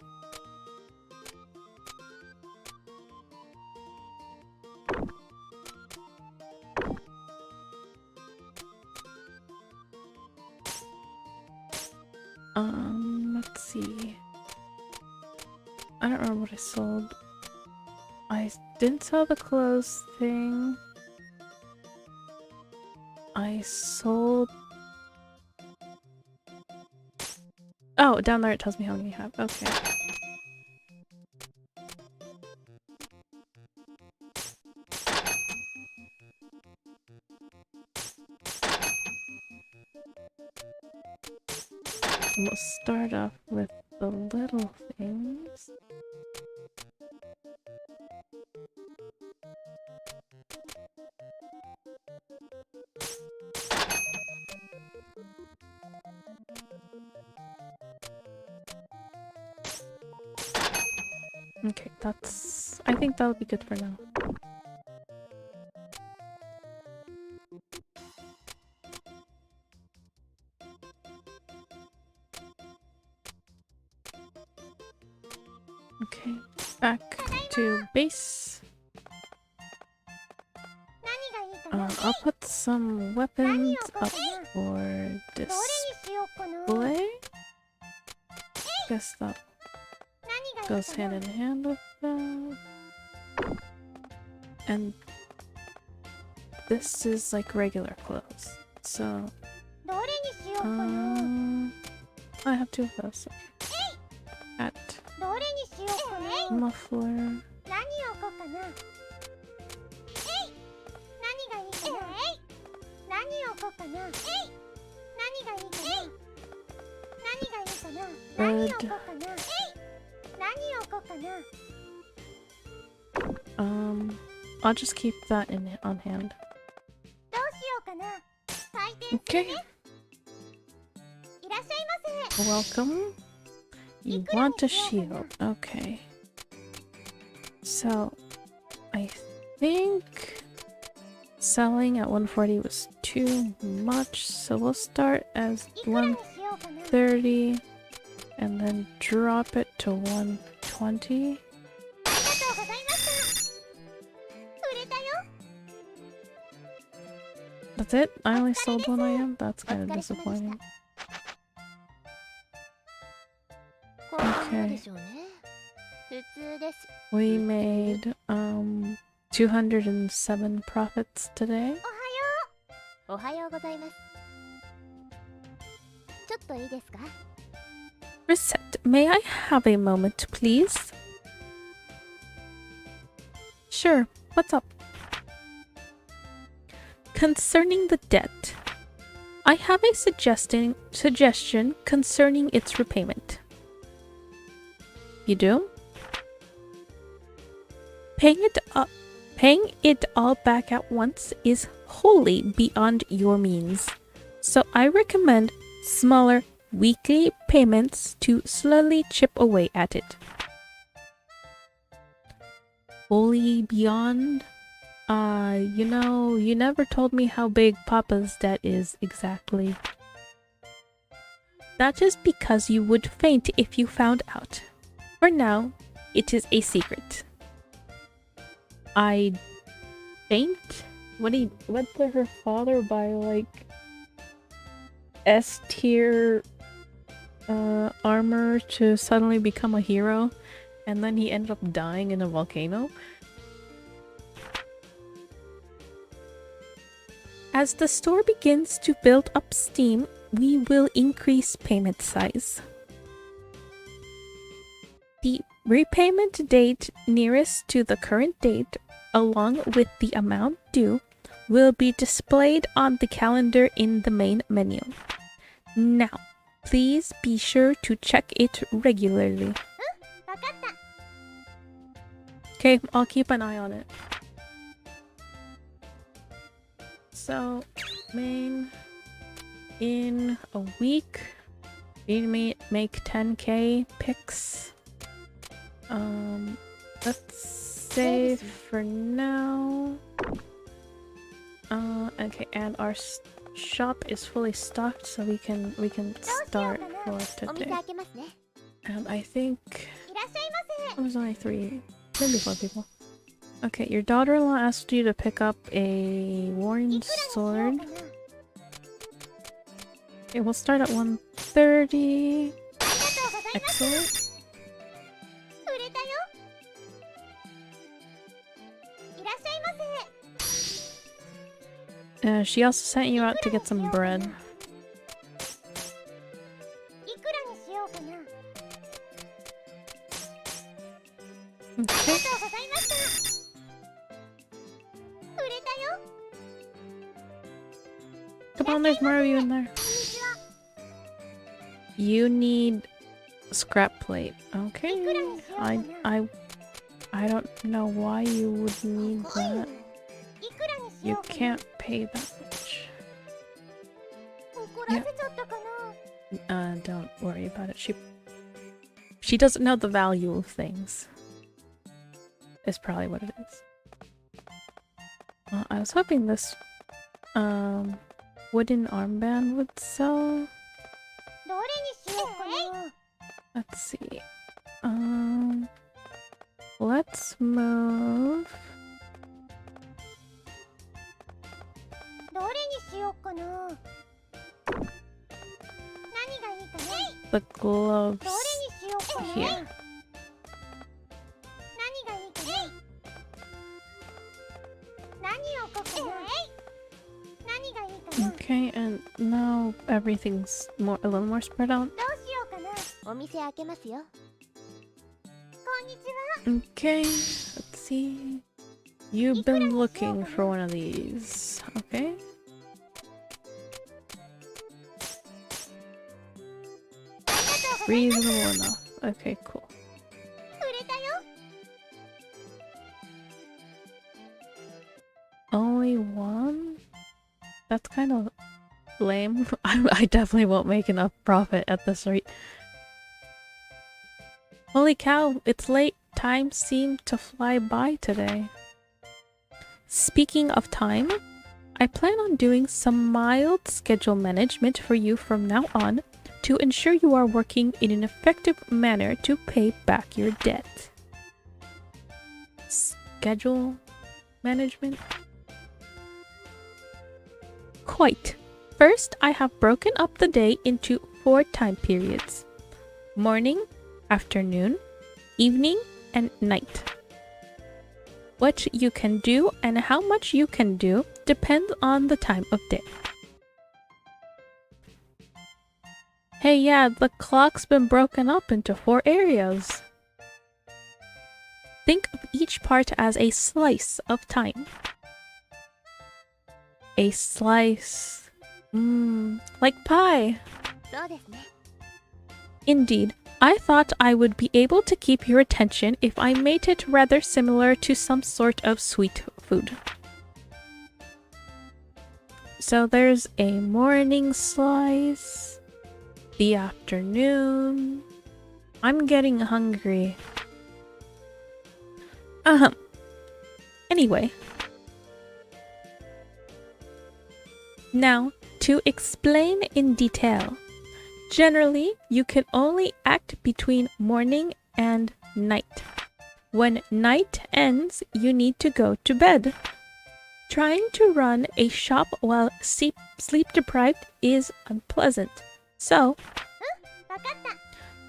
Speaker 1: Let's see. I don't remember what I sold. I didn't sell the clothes thing. I sold... Oh, down there it tells me how many you have. Okay. We'll start off with the little things. Okay, that's... I think that'll be good for now. Okay, back to base. I'll put some weapons up for display. Guess that goes hand in hand with that. And this is like regular clothes. So I have two of those. Hat, muffler. Bread. I'll just keep that on hand. Okay. Welcome. You want a shield. Okay. So, I think selling at 140 was too much, so we'll start as 130 and then drop it to 120. That's it? I only sold one item? That's kind of disappointing. Okay. We made 207 profits today. Recettear. may I have a moment, please? Sure, what's up? Concerning the debt, I have a suggestion concerning its repayment. You do? Paying it all back at once is wholly beyond your means, so I recommend smaller weekly payments to slowly chip away at it. Wholly beyond? You know, you never told me how big Papa's debt is exactly. That is because you would faint if you found out. For now, it is a secret. I faint? What did her father buy, like, S tier armor to suddenly become a hero, and then he ended up dying in a volcano? As the store begins to build up steam, we will increase payment size. The repayment date nearest to the current date, along with the amount due, will be displayed on the calendar in the main menu. Now, please be sure to check it regularly. Okay, I'll keep an eye on it. So, main, in a week, we may make 10k picks. Let's say for now. Okay, and our shop is fully stocked, so we can start for today. And I think it was only 3, maybe 4 people. Okay, your daughter-in-law asked you to pick up a worn sword. Okay, we'll start at 1:30. Excellent. She also sent you out to get some bread. Okay. Come on, there's more of you in there. You need scrap plate. Okay. I don't know why you would need that. You can't pay that much. Yeah. Don't worry about it. She doesn't know the value of things. Is probably what it is. I was hoping this wooden armband would sell. Let's see. Let's move. The gloves here. Okay, and now everything's a little more spread out. Okay, let's see. You've been looking for one of these. Okay. Reasonable enough. Okay, cool. Only one? That's kind of lame. I definitely won't make enough profit at this rate. Holy cow, it's late. Time seemed to fly by today. Speaking of time, I plan on doing some mild schedule management for you from now on to ensure you are working in an effective manner to pay back your debt. Schedule management? Quite. First, I have broken up the day into 4 time periods: morning, afternoon, evening, and night. What you can do and how much you can do depends on the time of day. Hey, yeah, the clock's been broken up into 4 areas. Think of each part as a slice of time. A slice. Like pie. Indeed, I thought I would be able to keep your attention if I made it rather similar to some sort of sweet food. So there's a morning slice, the afternoon. I'm getting hungry. Anyway. Now, to explain in detail. Generally, you can only act between morning and night. When night ends, you need to go to bed. Trying to run a shop while sleep-deprived is unpleasant. So,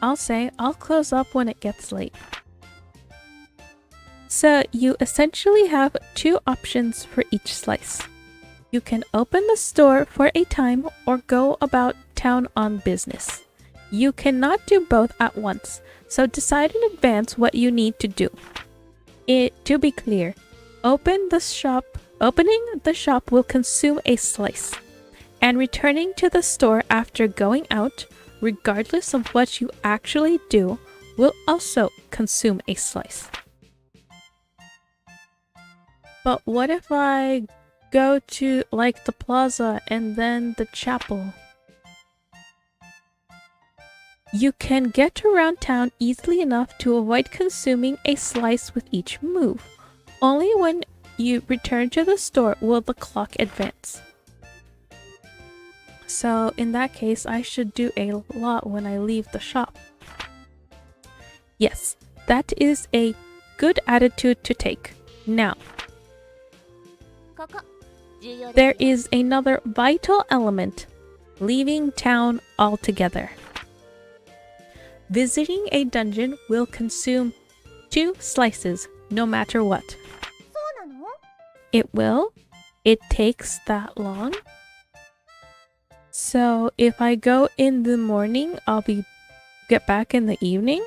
Speaker 1: I'll say I'll close up when it gets late. So, you essentially have 2 options for each slice. You can open the store for a time or go about town on business. You cannot do both at once, so decide in advance what you need to do. To be clear, opening the shop will consume a slice, and returning to the store after going out, regardless of what you actually do, will also consume a slice. But what if I go to, like, the plaza and then the chapel? You can get around town easily enough to avoid consuming a slice with each move. Only when you return to the store will the clock advance. So in that case, I should do a lot when I leave the shop. Yes, that is a good attitude to take. Now, there is another vital element: leaving town altogether. Visiting a dungeon will consume 2 slices, no matter what. It will. It takes that long. So if I go in the morning, I'll get back in the evening.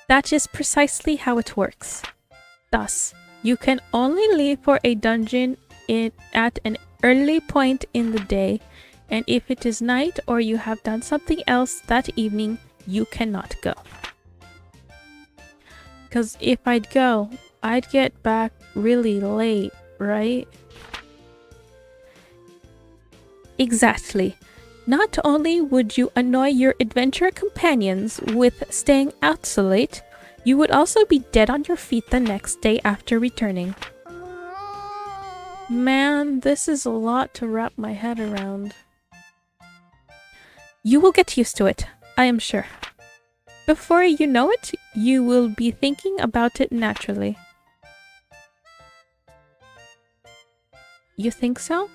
Speaker 1: That is precisely how it works. Thus, you can only leave for a dungeon at an early point in the day, and if it is night or you have done something else that evening, you cannot go. Because if I'd go, I'd get back really late, right? Exactly. Not only would you annoy your adventure companions with staying out so late, you would also be dead on your feet the next day after returning. Man, this is a lot to wrap my head around. You will get used to it, I am sure. Before you know it, you will be thinking about it naturally. You think so?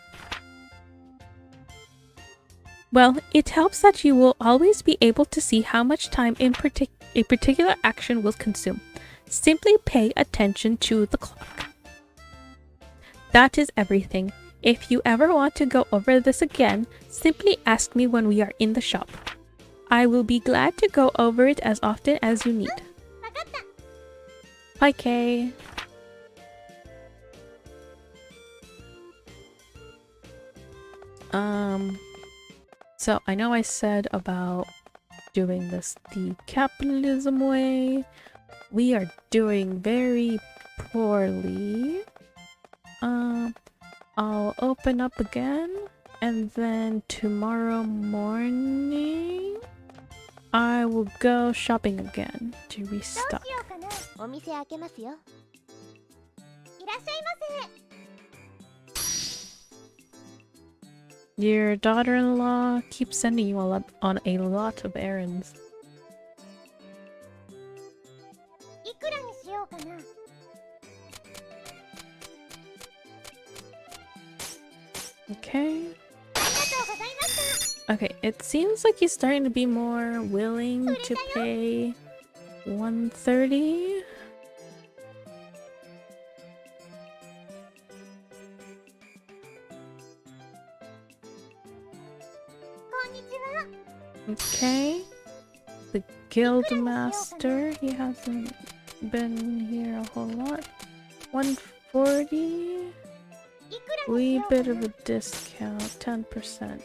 Speaker 1: Well, it helps that you will always be able to see how much time a particular action will consume. Simply pay attention to the clock. That is everything. If you ever want to go over this again, simply ask me when we are in the shop. I will be glad to go over it as often as you need. Bye, Kay. So I know I said about doing this the capitalism way. We are doing very poorly. I'll open up again, and then tomorrow morning I will go shopping again to restock. Your daughter-in-law keeps sending you on a lot of errands. Okay. Okay, it seems like he's starting to be more willing to pay 130. Okay. The guild master, he hasn't been here a whole lot. 140. Wee bit of a discount, 10%.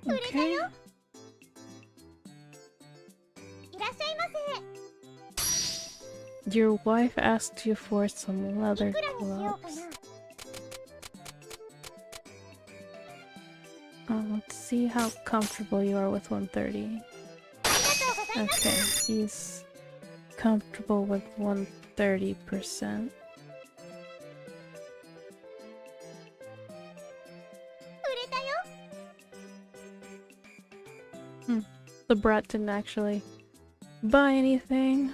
Speaker 1: Okay. Your wife asked you for some leather gloves. Let's see how comfortable you are with 130. Okay, he's comfortable with 130%. The brat didn't actually buy anything.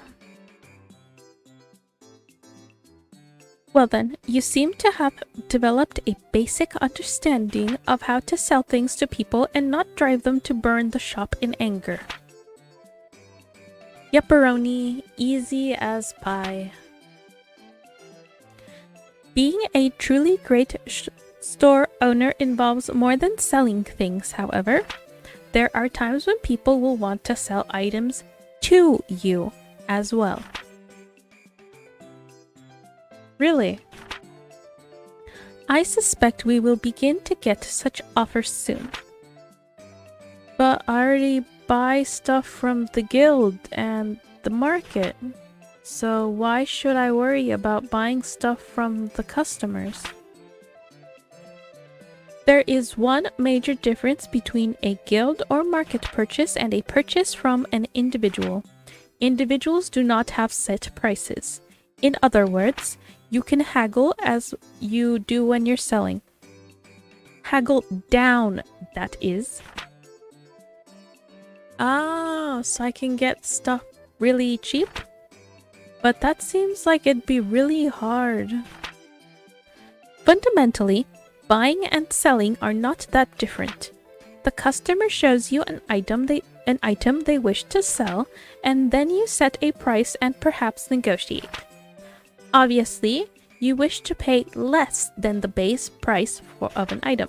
Speaker 1: Well then, you seem to have developed a basic understanding of how to sell things to people and not drive them to burn the shop in anger. Yepperoni, easy as pie. Being a truly great store owner involves more than selling things, however. There are times when people will want to sell items to you as well. Really? I suspect we will begin to get such offers soon. But I already buy stuff from the guild and the market, so why should I worry about buying stuff from the customers? There is one major difference between a guild or market purchase and a purchase from an individual. Individuals do not have set prices. In other words, you can haggle as you do when you're selling. Haggle down, that is. Ah, so I can get stuff really cheap? But that seems like it'd be really hard. Fundamentally, buying and selling are not that different. The customer shows you an item they wish to sell, and then you set a price and perhaps negotiate. Obviously, you wish to pay less than the base price of an item.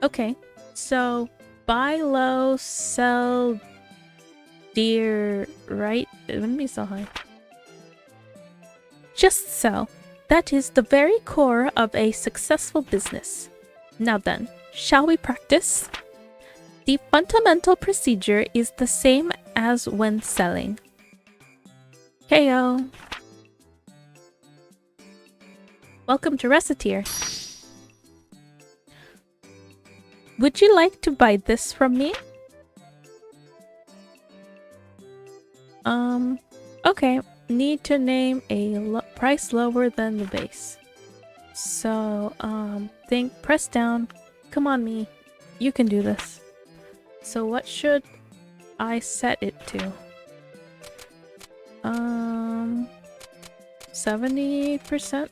Speaker 1: Okay, so buy low, sell dear, right? It wouldn't be so high. Just sell. That is the very core of a successful business. Now then, shall we practice? The fundamental procedure is the same as when selling. KO. Welcome to Recettear. Would you like to buy this from me? Okay. Need to name a price lower than the base. So, press down. Come on, me. You can do this. So what should I set it to? 70%?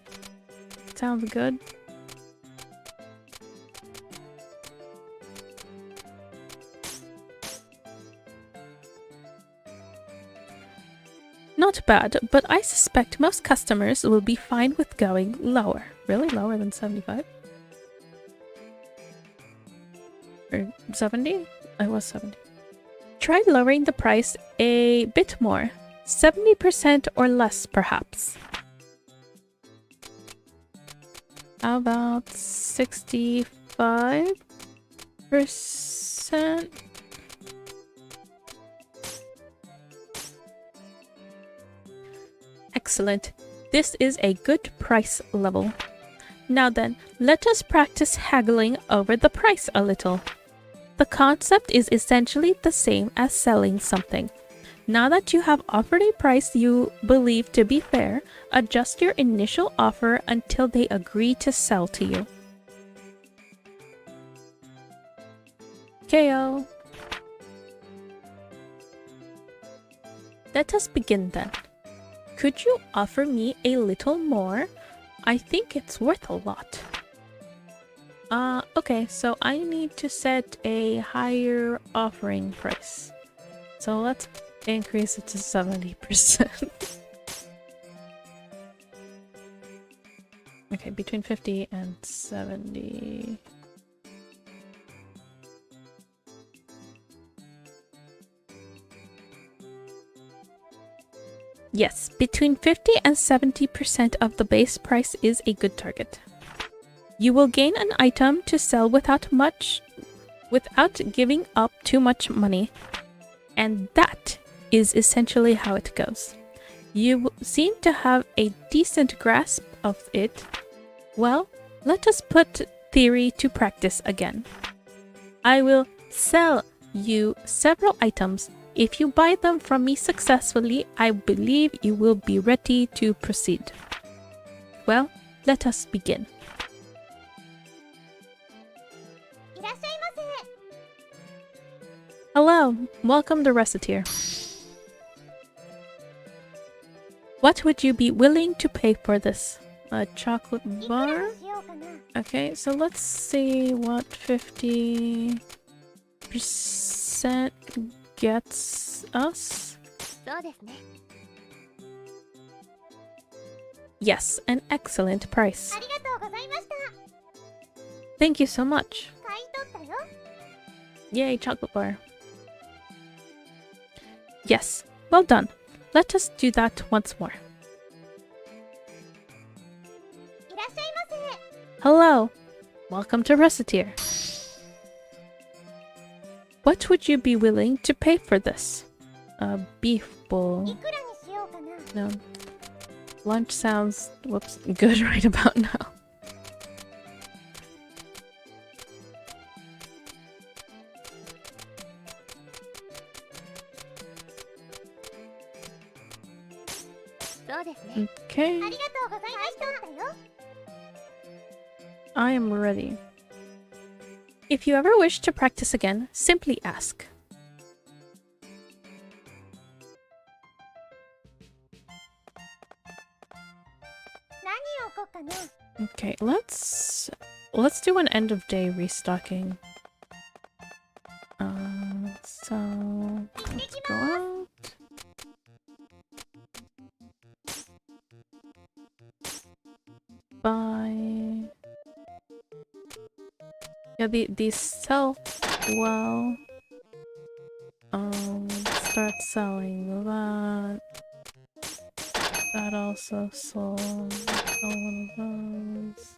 Speaker 1: Sounds good. Not bad, but I suspect most customers will be fine with going lower. Really? Lower than 75? Or 70? I was 70. Try lowering the price a bit more. 70% or less, perhaps. How about 65%? Excellent. This is a good price level. Now then, let us practice haggling over the price a little. The concept is essentially the same as selling something. Now that you have offered a price you believe to be fair, adjust your initial offer until they agree to sell to you. KO. Let us begin then. Could you offer me a little more? I think it's worth a lot. Okay, so I need to set a higher offering price. so let's increase it to 70%. Okay, between 50 and 70. Yes, between 50 and 70% of the base price is a good target. You will gain an item to sell without giving up too much money. And that is essentially how it goes. You seem to have a decent grasp of it. Well, let us put theory to practice again. I will sell you several items. If you buy them from me successfully, I believe you will be ready to proceed. Well, let us begin. Hello, welcome to Recettear. What would you be willing to pay for this? A chocolate bar? Okay, so let's see what 50% gets us. Yes, an excellent price. Thank you so much. Yay, chocolate bar. Yes, well done. Let us do that once more. Hello, welcome to Recettear. What would you be willing to pay for this? A beef bowl. No. Lunch sounds, whoops, good right about now. Okay. I am ready. If you ever wish to practice again, simply ask. Okay, let's do an end of day restocking. So let's go out. Buy. Yeah, these sell well. Start selling that. That also sold. Sell one of those.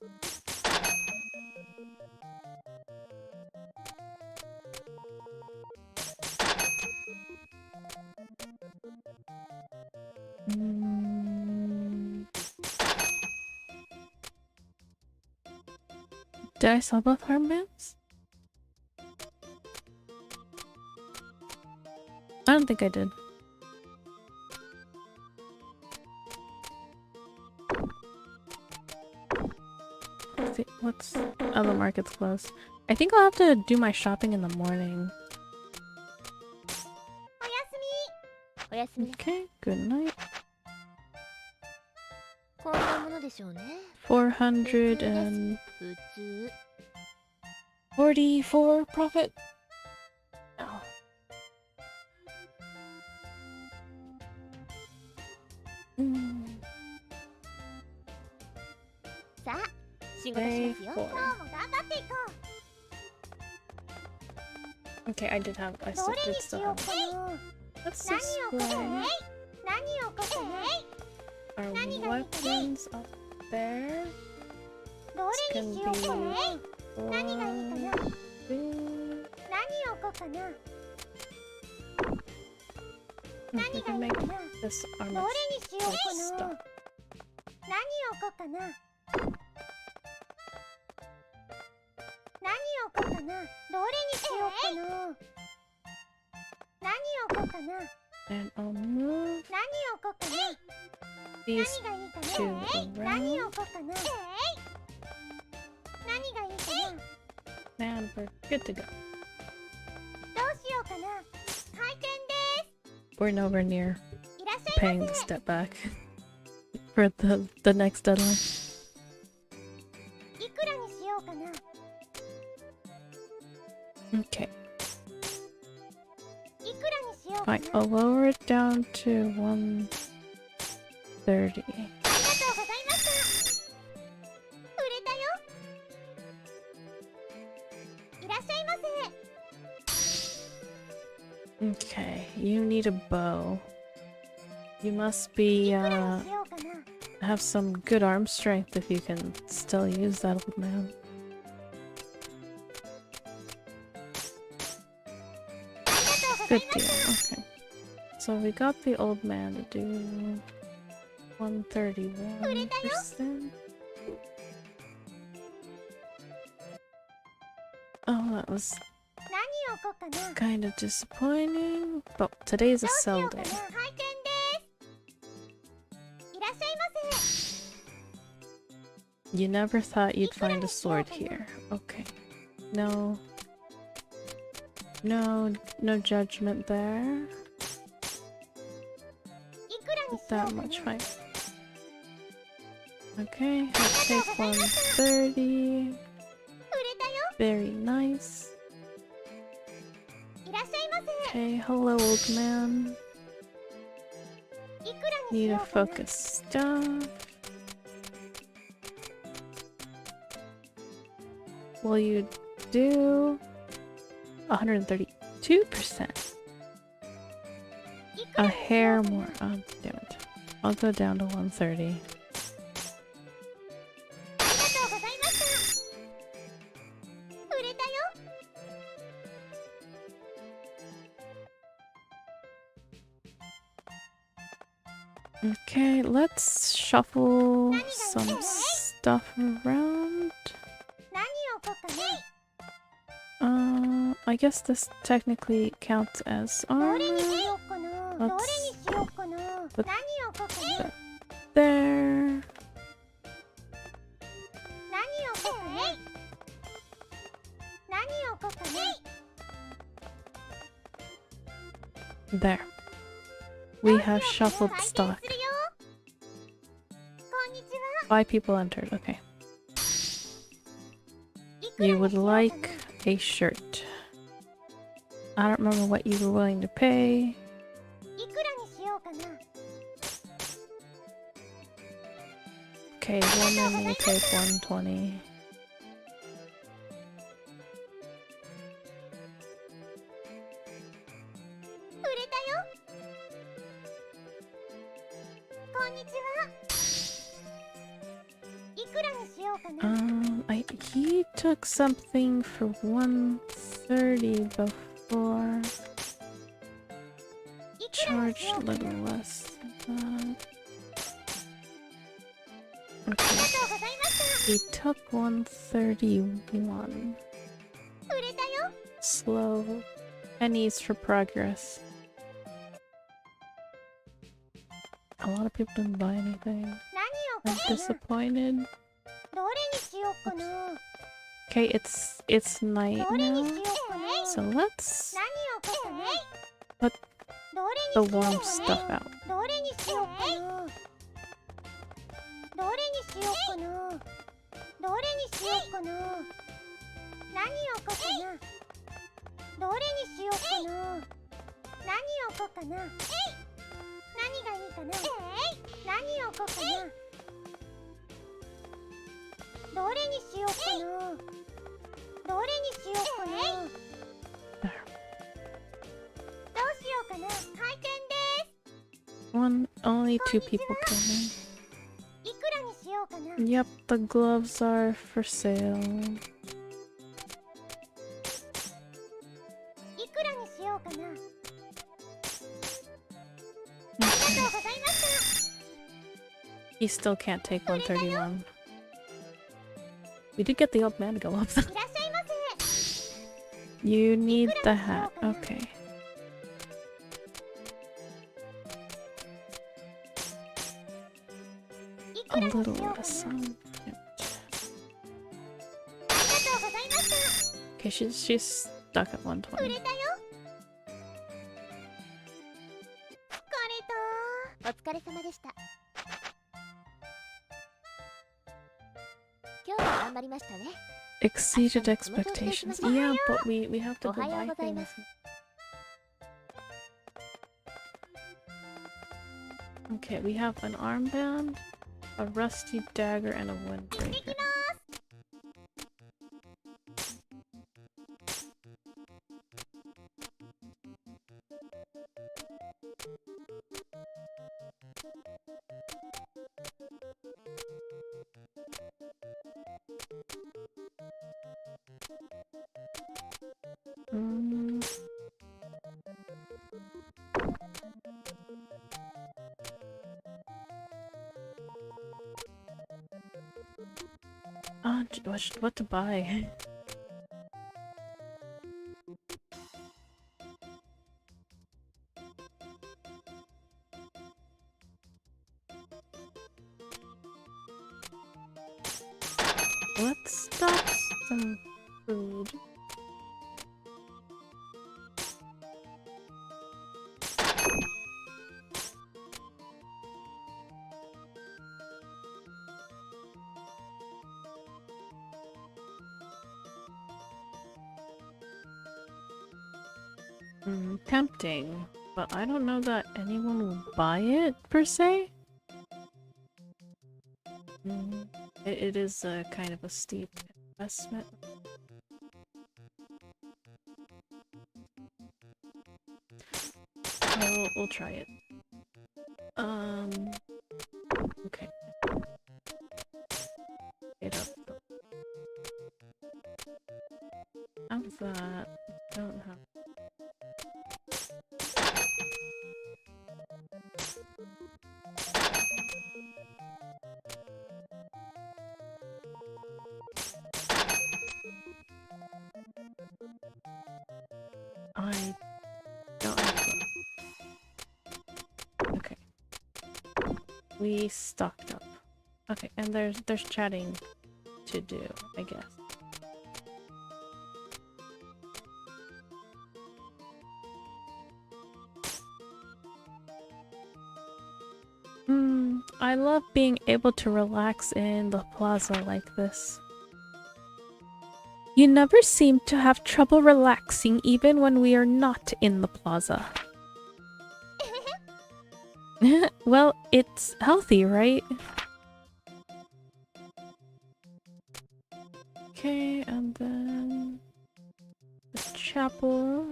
Speaker 1: Did I sell both armbands? I don't think I did. Let's see, what's... Oh, the market's closed. I think I'll have to do my shopping in the morning. Okay, good night. 444 profit. Oh. Okay, I did still have. Let's display our weapons up there. This can be we can make this armor stuff. And I'll move these two around. And we're good to go. We're nowhere near paying the step back for the next deadline. Okay. Fine, I'll lower it down to 130. Okay, you need a bow. You must be, have some good arm strength if you can still use that, old man. Good deal, okay. So we got the old man to do 131%. Oh, that was kind of disappointing, but today's a sell day. You never thought you'd find a sword here. Okay. No judgment there. Not that much, fine. Okay, let's take 130. Very nice. Okay, hello old man. Need to focus stuff. Will you do 132%? A hair more. Oh, damn it. I'll go down to 130. Okay, let's shuffle some stuff around. I guess this technically counts as armor. Let's put that there. There. We have shuffled stock. 5 people entered, okay. You would like a shirt. I don't remember what you were willing to pay. Okay, woman will take 120. He took something for 130 before. Charged a little less than that. Okay. He took 131. Slow. Pennies for progress. A lot of people didn't buy anything. I'm disappointed. Okay, it's night now, so let's put the warm stuff out. Only 2 people coming. Yep, the gloves are for sale. Okay. He still can't take 131. We did get the old man to go up though. You need the hat, okay. A little less. Okay, she's stuck at 120. Exceeded expectations. Yeah, but we have to go buy things. Okay, we have an armband, a rusty dagger, and a windbreaker. What to buy? Let's stop some food. Tempting, but I don't know that anyone will buy it, per se. It is a kind of a steep investment. We'll try it. Okay. Get up. How's that? Don't have. I don't have that. Okay. We stocked up. Okay, and there's chatting to do, I guess. I love being able to relax in the plaza like this. You never seem to have trouble relaxing even when we are not in the plaza. Well, it's healthy, right? Okay, and then the chapel.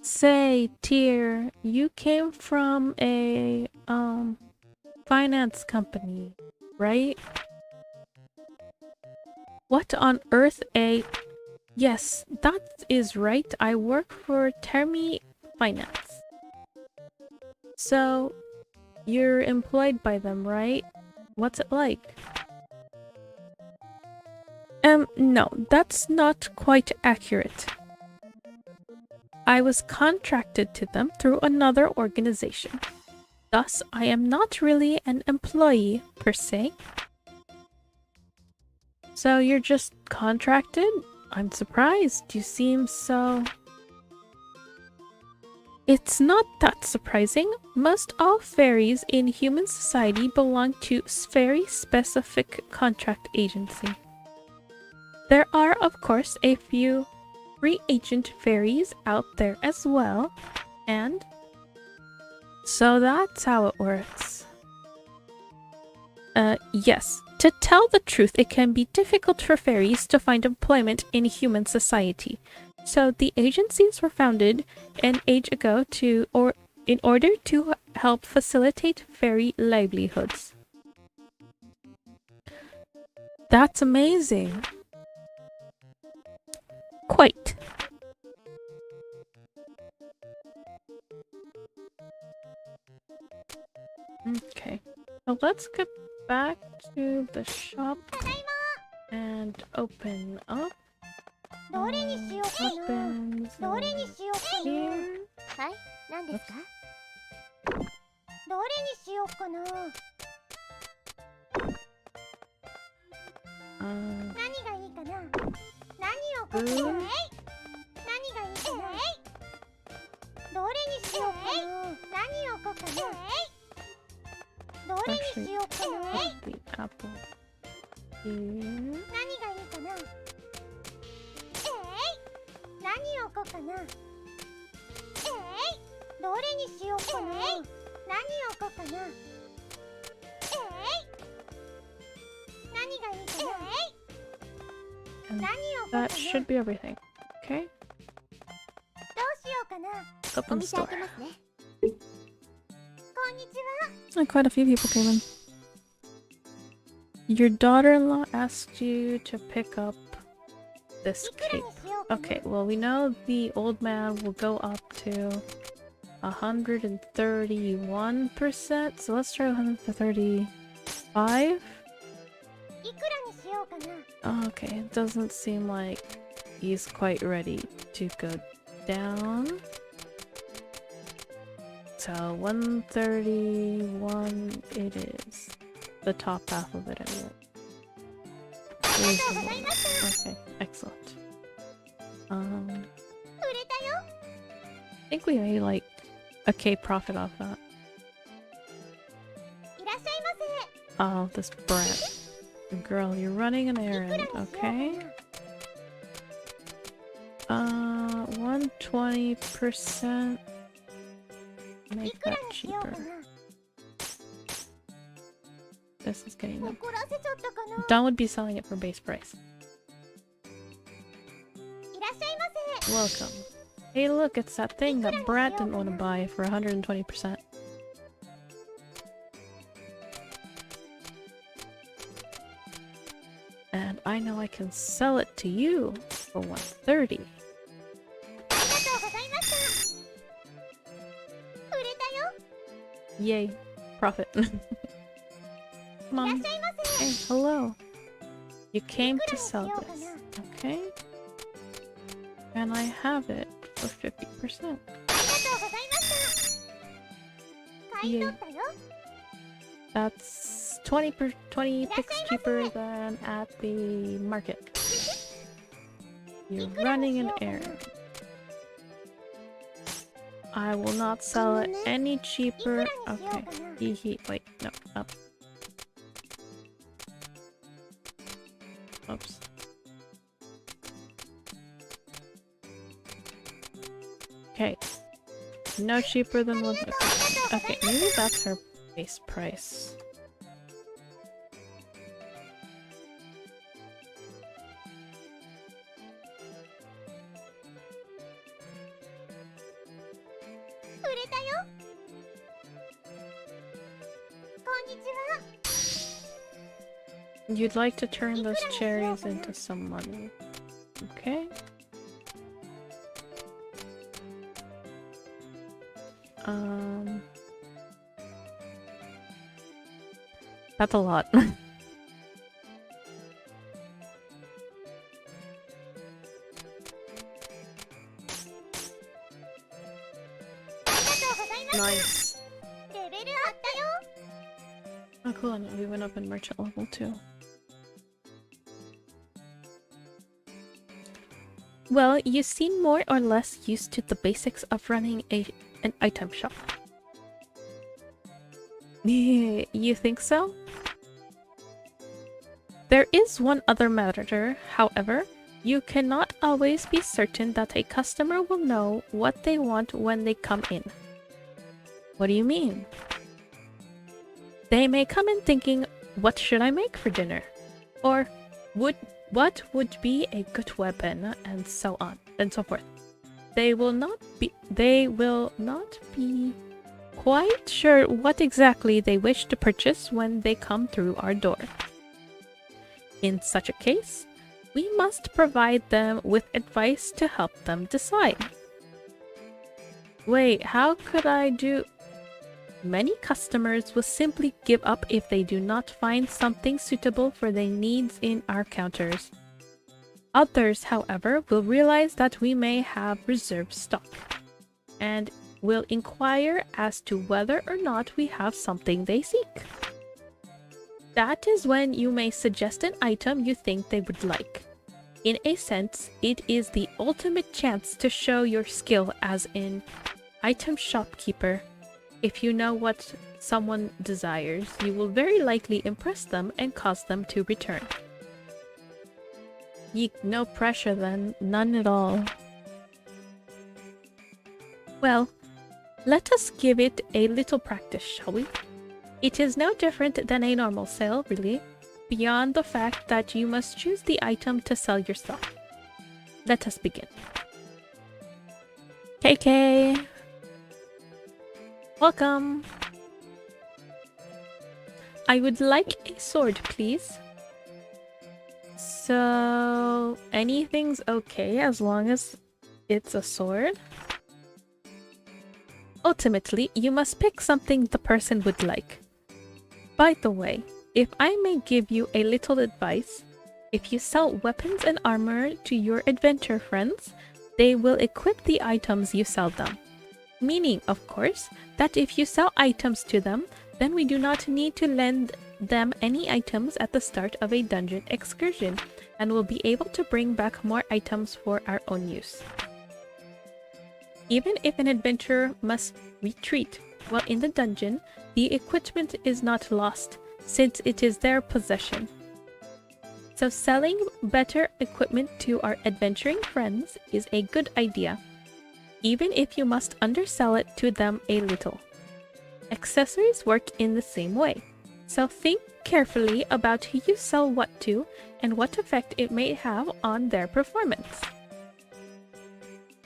Speaker 1: Say, Tyr, you came from a finance company, right? What on earth Yes, that is right. I work for Termi Finance. So, you're employed by them, right? What's it like? No, that's not quite accurate. I was contracted to them through another organization. Thus, I am not really an employee, per se. So you're just contracted? I'm surprised. You seem so... It's not that surprising. Most all fairies in human society belong to very specific contract agency. There are, of course, a few free agent fairies out there as well, and so that's how it works. Yes. To tell the truth, it can be difficult for fairies to find employment in human society. So the agencies were founded an age ago in order to help facilitate fairy livelihoods. That's amazing. Quite. Okay. So let's get back to the shop and open up. Opens here. Actually, the apple here. And that should be everything. Okay. Open the store. Oh, quite a few people came in. Your daughter-in-law asked you to pick up this cape. Okay, well we know the old man will go up to 131%, so let's try 135. Okay, it doesn't seem like he's quite ready to go down. So 131 it is. The top half of it anyway. Okay, excellent. I think we made like a K profit off that. Oh, this brat. Girl, you're running an errand, okay? 120%. Make that cheaper. This is getting them. Don would be selling it for base price. Welcome. Hey look, it's that thing that Brat didn't want to buy for 120%. And I know I can sell it to you for 130. Yay. Profit. Come on. Hey, hello. You came to sell this, okay? And I have it for 50%. Yay. That's 20 picks cheaper than at the market. You're running an errand. I will not sell it any cheaper. Okay. Wait, no, up. Oops. Okay. No cheaper than one. Okay, maybe that's her base price. You'd like to turn those cherries into some money. Okay. That's a lot. Nice. Oh cool, and we went up in merchant level too. Well, you seem more or less used to the basics of running an item shop. You think so? There is one other matter, however. You cannot always be certain that a customer will know what they want when they come in. What do you mean? They may come in thinking, what should I make for dinner? Or, what would be a good weapon, and so on and so forth. They will not be quite sure what exactly they wish to purchase when they come through our door. In such a case, we must provide them with advice to help them decide. Wait, how could I do? Many customers will simply give up if they do not find something suitable for their needs in our counters. Others, however, will realize that we may have reserved stock, and will inquire as to whether or not we have something they seek. That is when you may suggest an item you think they would like. In a sense, it is the ultimate chance to show your skill as an item shopkeeper. If you know what someone desires, you will very likely impress them and cause them to return. Yeek, no pressure then, none at all. Well, Let us give it a little practice, shall we? It is no different than a normal sale, really, beyond the fact that you must choose the item to sell yourself. Let us begin. KK! Welcome! I would like a sword, please. So, anything's okay as long as it's a sword. Ultimately, you must pick something the person would like. By the way, if I may give you a little advice, if you sell weapons and armor to your adventure friends, they will equip the items you sell them. Meaning, of course, that if you sell items to them, then we do not need to lend them any items at the start of a dungeon excursion, and will be able to bring back more items for our own use. Even if an adventurer must retreat while in the dungeon, the equipment is not lost, since it is their possession. So selling better equipment to our adventuring friends is a good idea, even if you must undersell it to them a little. Accessories work in the same way, so think carefully about who you sell what to and what effect it may have on their performance.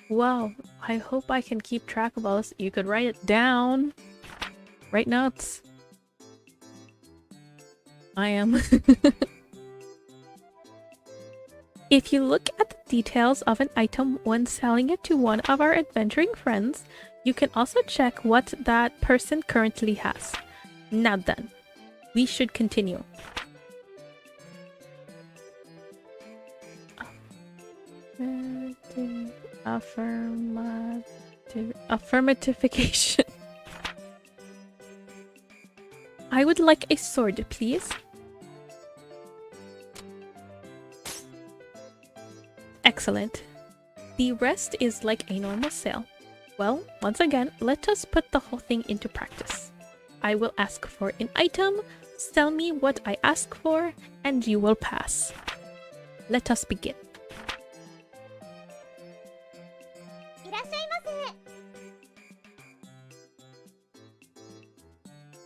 Speaker 1: Wow, I hope I can keep track of all this. You could write it down. Write notes. I am. If you look at the details of an item when selling it to one of our adventuring friends, you can also check what that person currently has. Now then, we should continue. Affirmatification. I would like a sword, please. Excellent. The rest is like a normal sale. Well, once again, let us put the whole thing into practice. I will ask for an item, tell me what I ask for, and you will pass. Let us begin.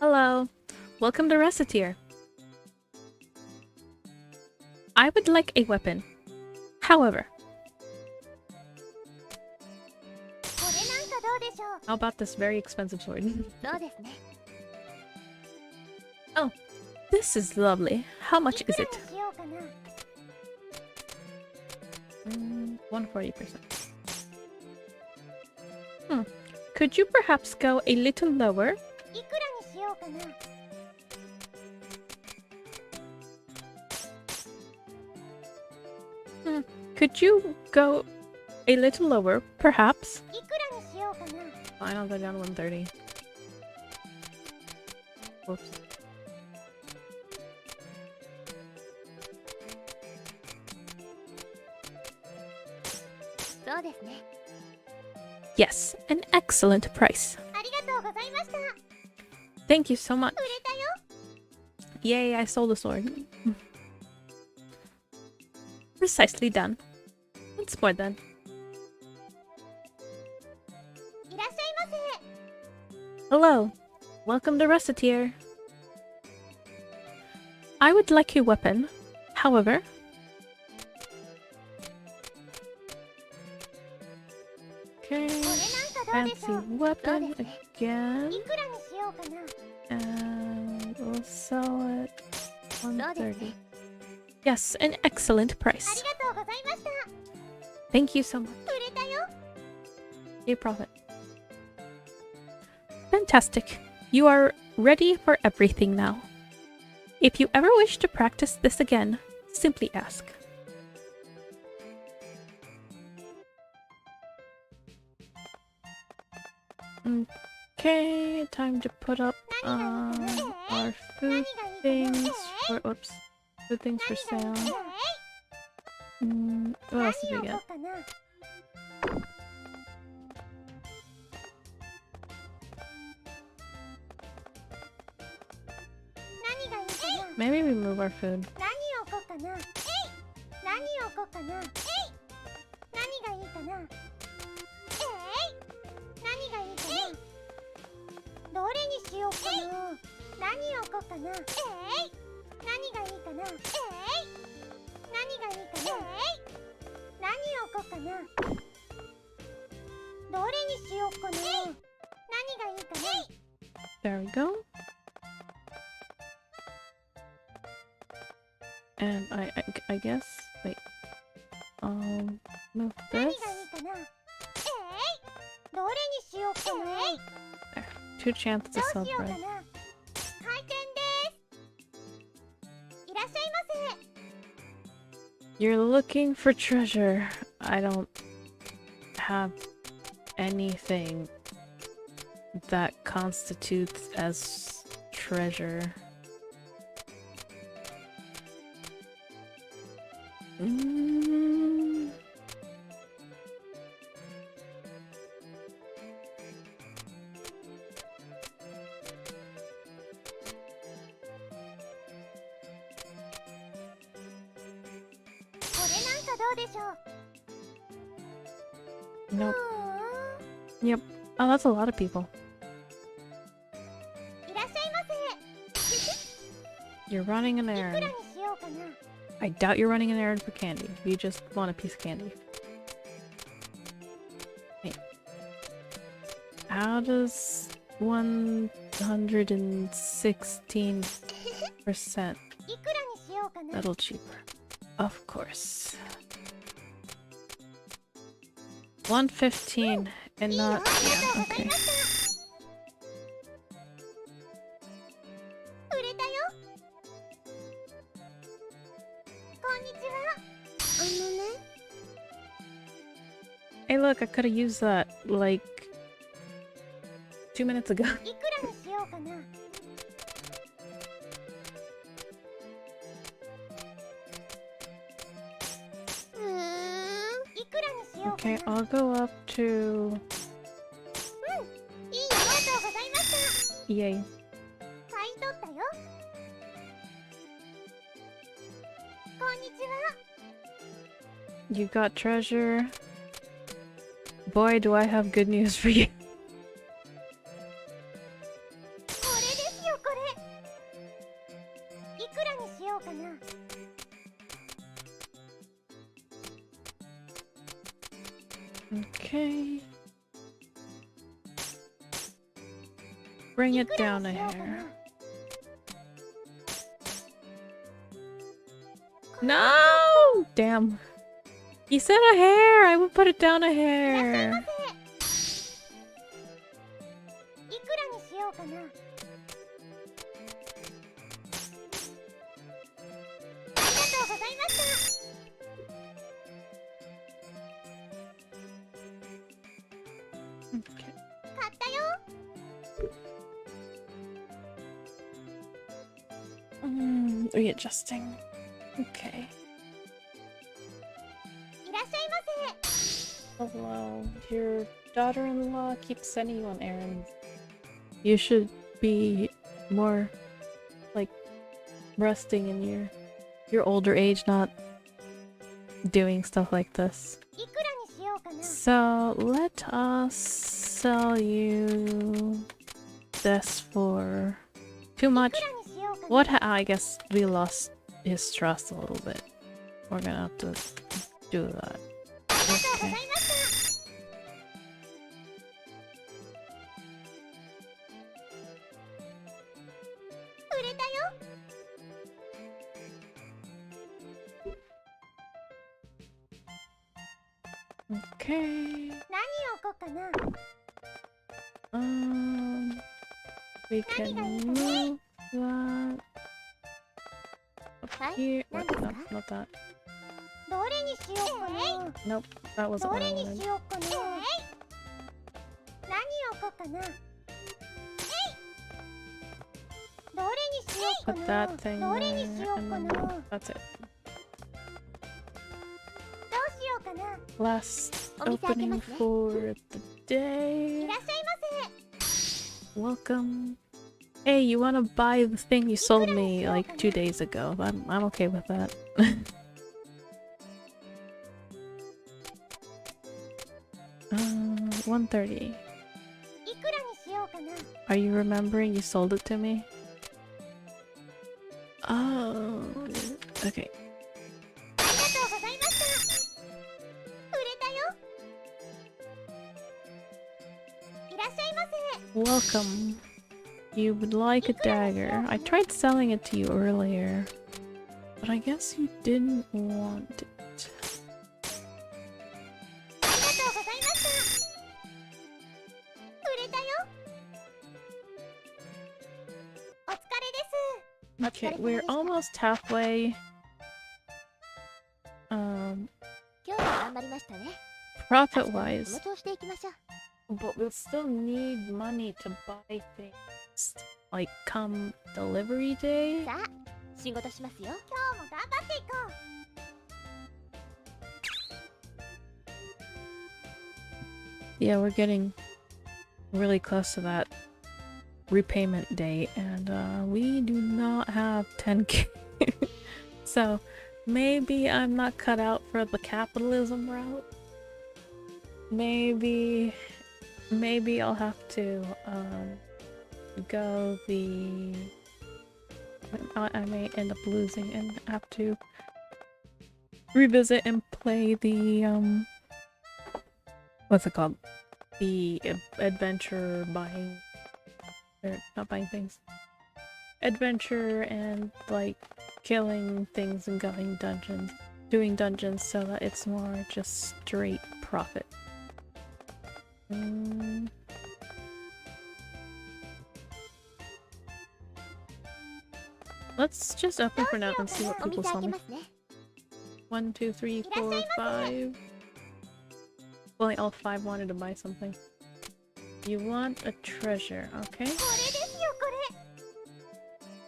Speaker 1: Hello, welcome to Recettear. I would like a weapon. However, how about this very expensive sword? Oh, this is lovely. How much is it? 140%. Could you perhaps go a little lower? Could you go a little lower, perhaps? Fine, I'll go down 130. Whoops. Yes, an excellent price. Thank you so much. Yay, I sold a sword. Precisely done. Once more then. Hello, welcome to Recettear. I would like a weapon, however. Okay, fancy weapon again. And we'll sell it 130. Yes, an excellent price. Thank you so much. A profit. Fantastic. You are ready for everything now. If you ever wish to practice this again, simply ask. Okay, time to put up our food things for food things for sale. What else did we get? Maybe we move our food. There we go. And I guess, wait, move this. There, 2 chances to sell bread. You're looking for treasure. I don't have anything that constitutes as treasure. Nope. Yep. Oh, that's a lot of people. You're running an errand. I doubt you're running an errand for candy. You just want a piece of candy. Hey. How does 116% a little cheaper? Of course. 115 and not... Yeah, okay. Hey look, I could have used that, like, 2 minutes ago. Okay, I'll go up to... Yay. You got treasure. Boy, do I have good news for you. Okay. Bring it down a hair. No! Damn. You said a hair! I would put it down a hair. Okay. Readjusting. Okay. Hello. Your daughter-in-law keeps sending you on errands. You should be more, like, resting in your older age, not doing stuff like this. So, let us sell you this for too much. What I guess we lost his trust a little bit. We're gonna have to do that. Okay. Okay. We can move that up here. Wait, no, not that. Nope, that wasn't what I wanted. Put that thing there, and then that's it. Last opening for the day. Welcome. Hey, you wanna buy the thing you sold me like 2 days ago? I'm okay with that. 130. Are you remembering you sold it to me? Oh, okay. Welcome. You would like a dagger. I tried selling it to you earlier, but I guess you didn't want it. Okay, we're almost halfway. Profit-wise. But we'll still need money to buy things. Like, come delivery day? Yeah, we're getting really close to that repayment date, and we do not have 10k. So maybe I'm not cut out for the capitalism route. Maybe I'll have to go the... I may end up losing and have to revisit and play the what's it called? The adventure buying... or not buying things. Adventure and like killing things and going dungeons. Doing dungeons so that it's more just straight profit. Let's just open for now and see what people tell me. 1, 2, 3, 4, 5. Only all 5 wanted to buy something. You want a treasure, okay?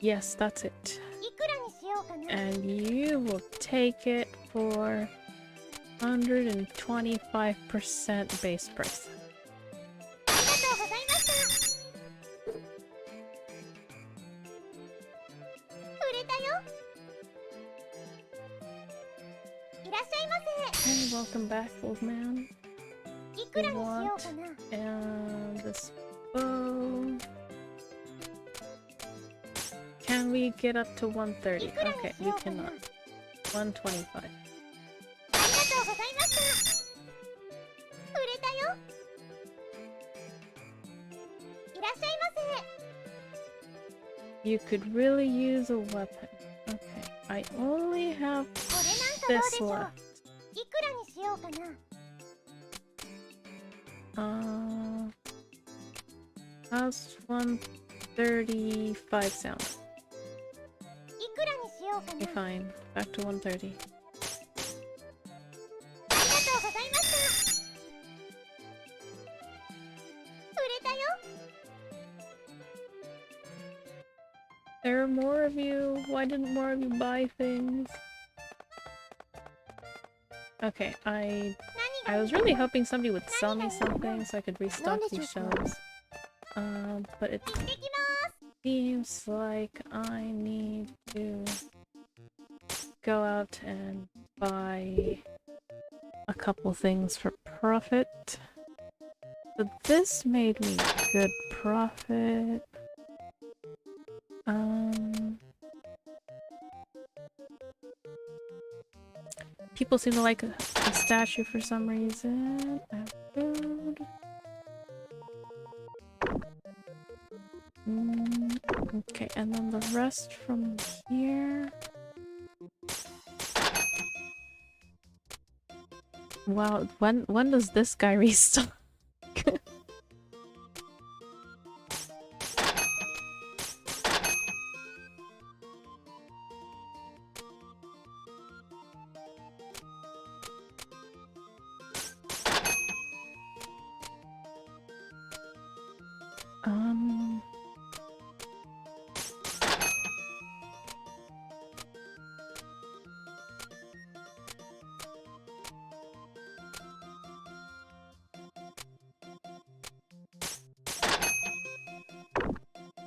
Speaker 1: Yes, that's it. And you will take it for 125% base price. And welcome back, old man. We want and this bow. Can we get up to 130? Okay, we cannot. 125. You could really use a weapon. Okay, I only have this left. How's 135 sound? Okay, fine. Back to 130. There are more of you. Why didn't more of you buy things? Okay, I was really hoping somebody would sell me something so I could restock these shelves. But it seems like I need to go out and buy a couple things for profit. But this made me good profit. People seem to like a statue for some reason. I have food. Okay, and then the rest from here. Wow, when does this guy restock?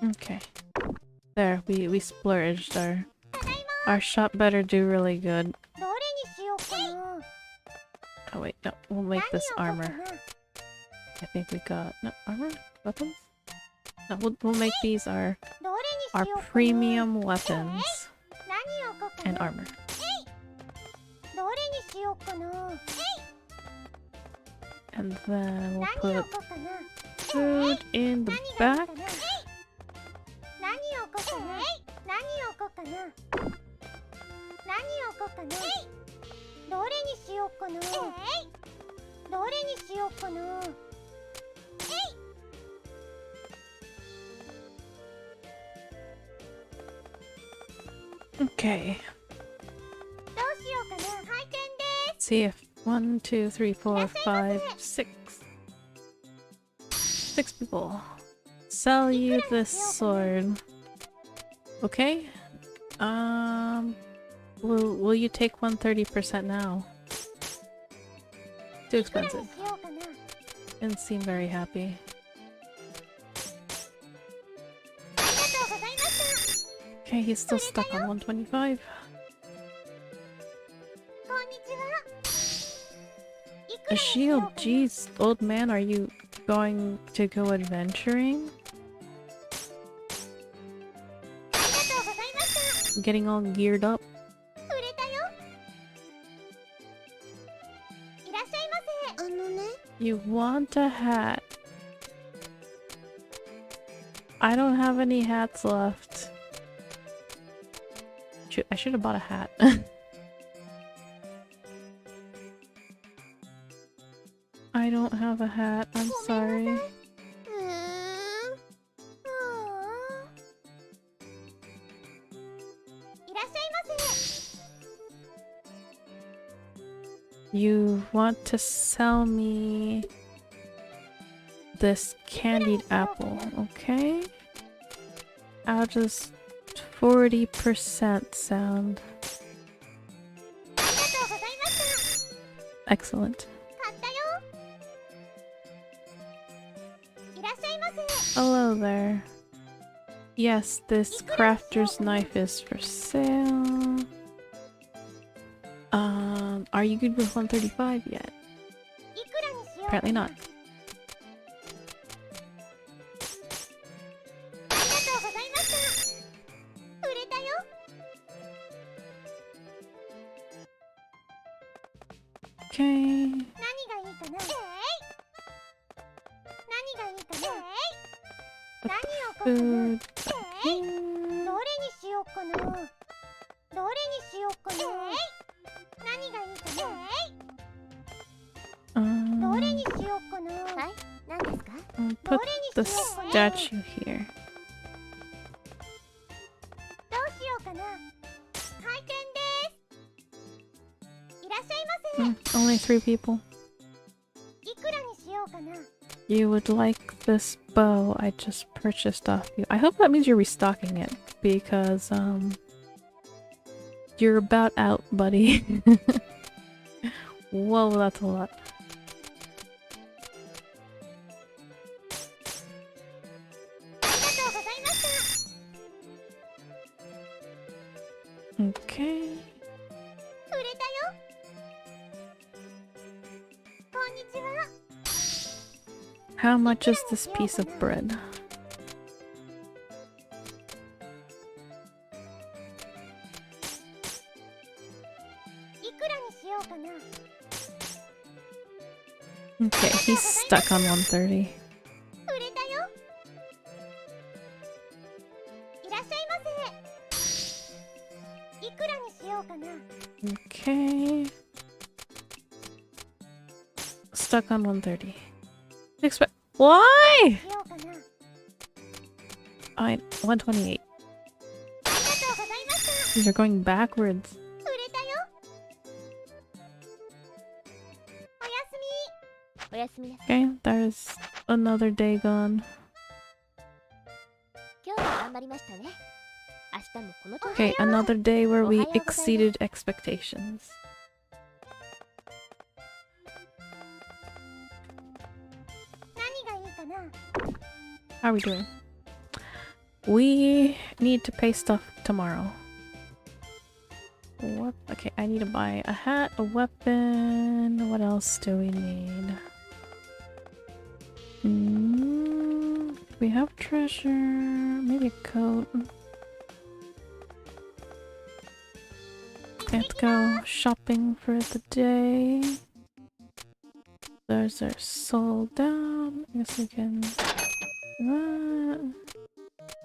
Speaker 1: Okay. There, we splurged. Our shop better do really good. Oh wait, no, we'll make this armor. I think we got... no, armor? Weapons? No, we'll make these our premium weapons. and armor. And then we'll put food in the back. Okay. Let's see if 1, 2, 3, 4, 5, 6. 6 people. Sell you this sword. Okay. Will you take 130% now? Too expensive. Didn't seem very happy. Okay, he's still stuck on 125. A shield, jeez, old man, are you going to go adventuring? Getting all geared up. You want a hat? I don't have any hats left. I should have bought a hat. I don't have a hat, I'm sorry. You want to sell me this candied apple, okay? How does 40% sound? Excellent. Hello there. Yes, this crafter's knife is for sale. Are you good with 135 yet? Apparently not. Okay. Food. I'll put the statue here. Only 3 people. You would like this bow I just purchased off you. I hope that means you're restocking it, because you're about out, buddy. Whoa, that's a lot. Okay. How much is this piece of bread? Okay, he's stuck on 130. Okay. Stuck on 130. Expect. Why? 128. These are going backwards. Okay, there's another day gone. Okay, another day where we exceeded expectations. How are we doing? We need to pay stuff tomorrow. What? Okay, I need to buy a hat, a weapon. What else do we need? We have treasure. Maybe a coat. Let's go shopping for the day. Those are sold down. I guess we can...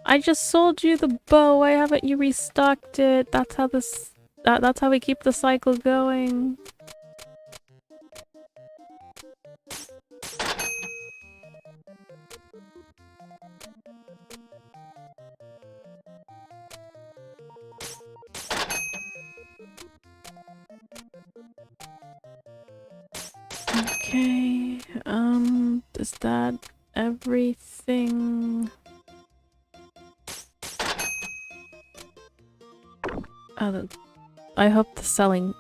Speaker 1: I just sold you the bow. Why haven't you restocked it? That's how this... that's how we keep the cycle going. Okay, is that everything? I hope the selling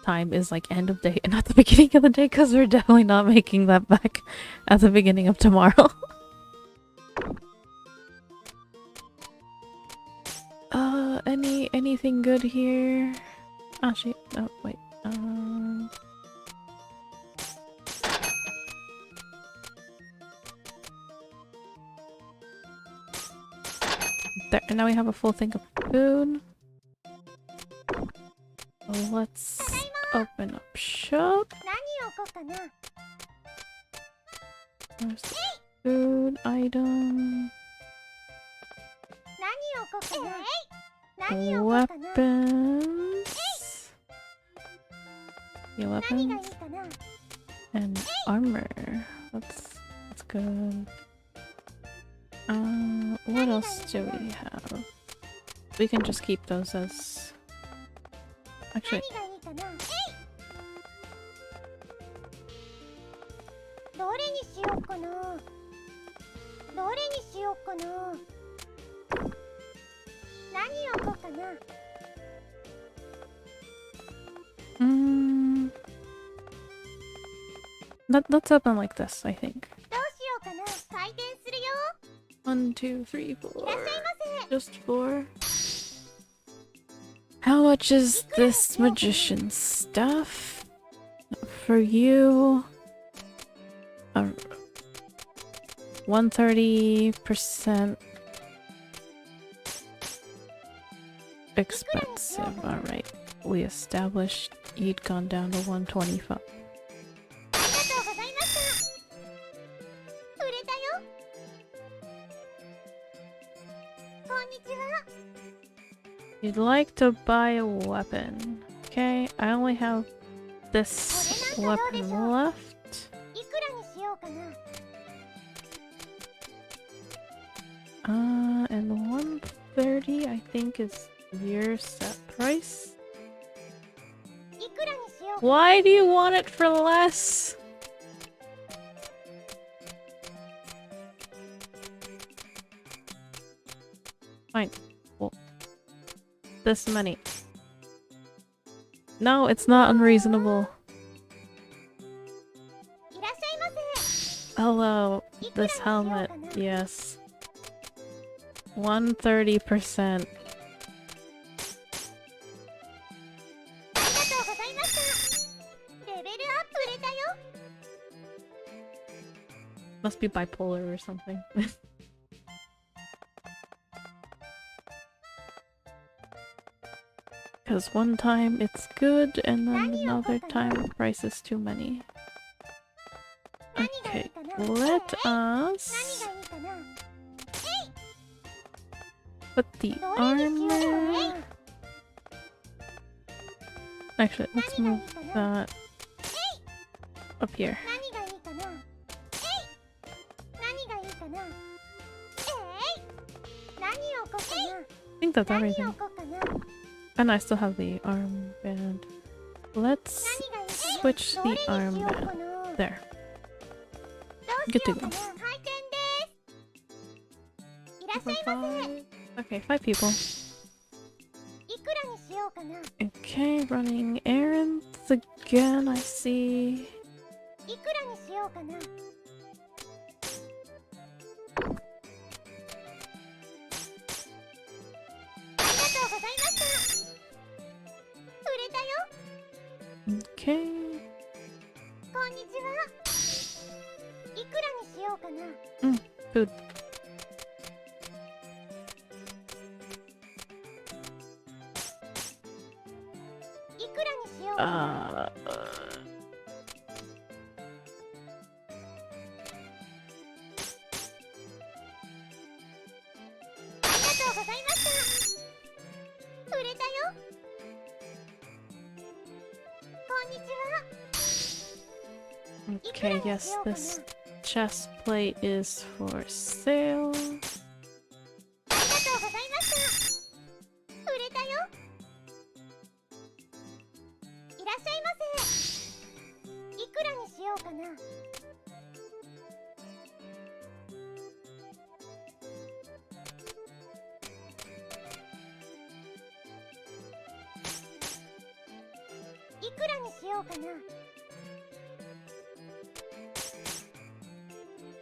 Speaker 1: time is like end of day and not the beginning of the day, because we're definitely not making that back at the beginning of tomorrow. Anything good here? Actually, no, wait. There, and now we have a full thing of food. Let's open up shop. There's the food item. Weapons. Yeah, weapons. And armor. That's good. What else do we have? We can just keep those as... Actually... Let's open like this, I think. 1, 2, 3, 4. Just 4. How much is this magician stuff? For you... 130% expensive. Alright. We established you'd gone down to 125. You'd like to buy a weapon. Okay, I only have this weapon left. And the 130 I think is your set price. Why do you want it for less? Fine. Well, this many. No, it's not unreasonable. Hello, this helmet, yes. 130%. Must be bipolar or something. Because one time it's good, and then another time the price is too many. Okay, let us put the armor... Actually, let's move that up here. I think that's everything. And I still have the armband. Let's switch the armband. There. Good to go. Okay, 5 people. Okay, running errands again, I see. Okay. Food. Okay, yes, this chest plate is for sale.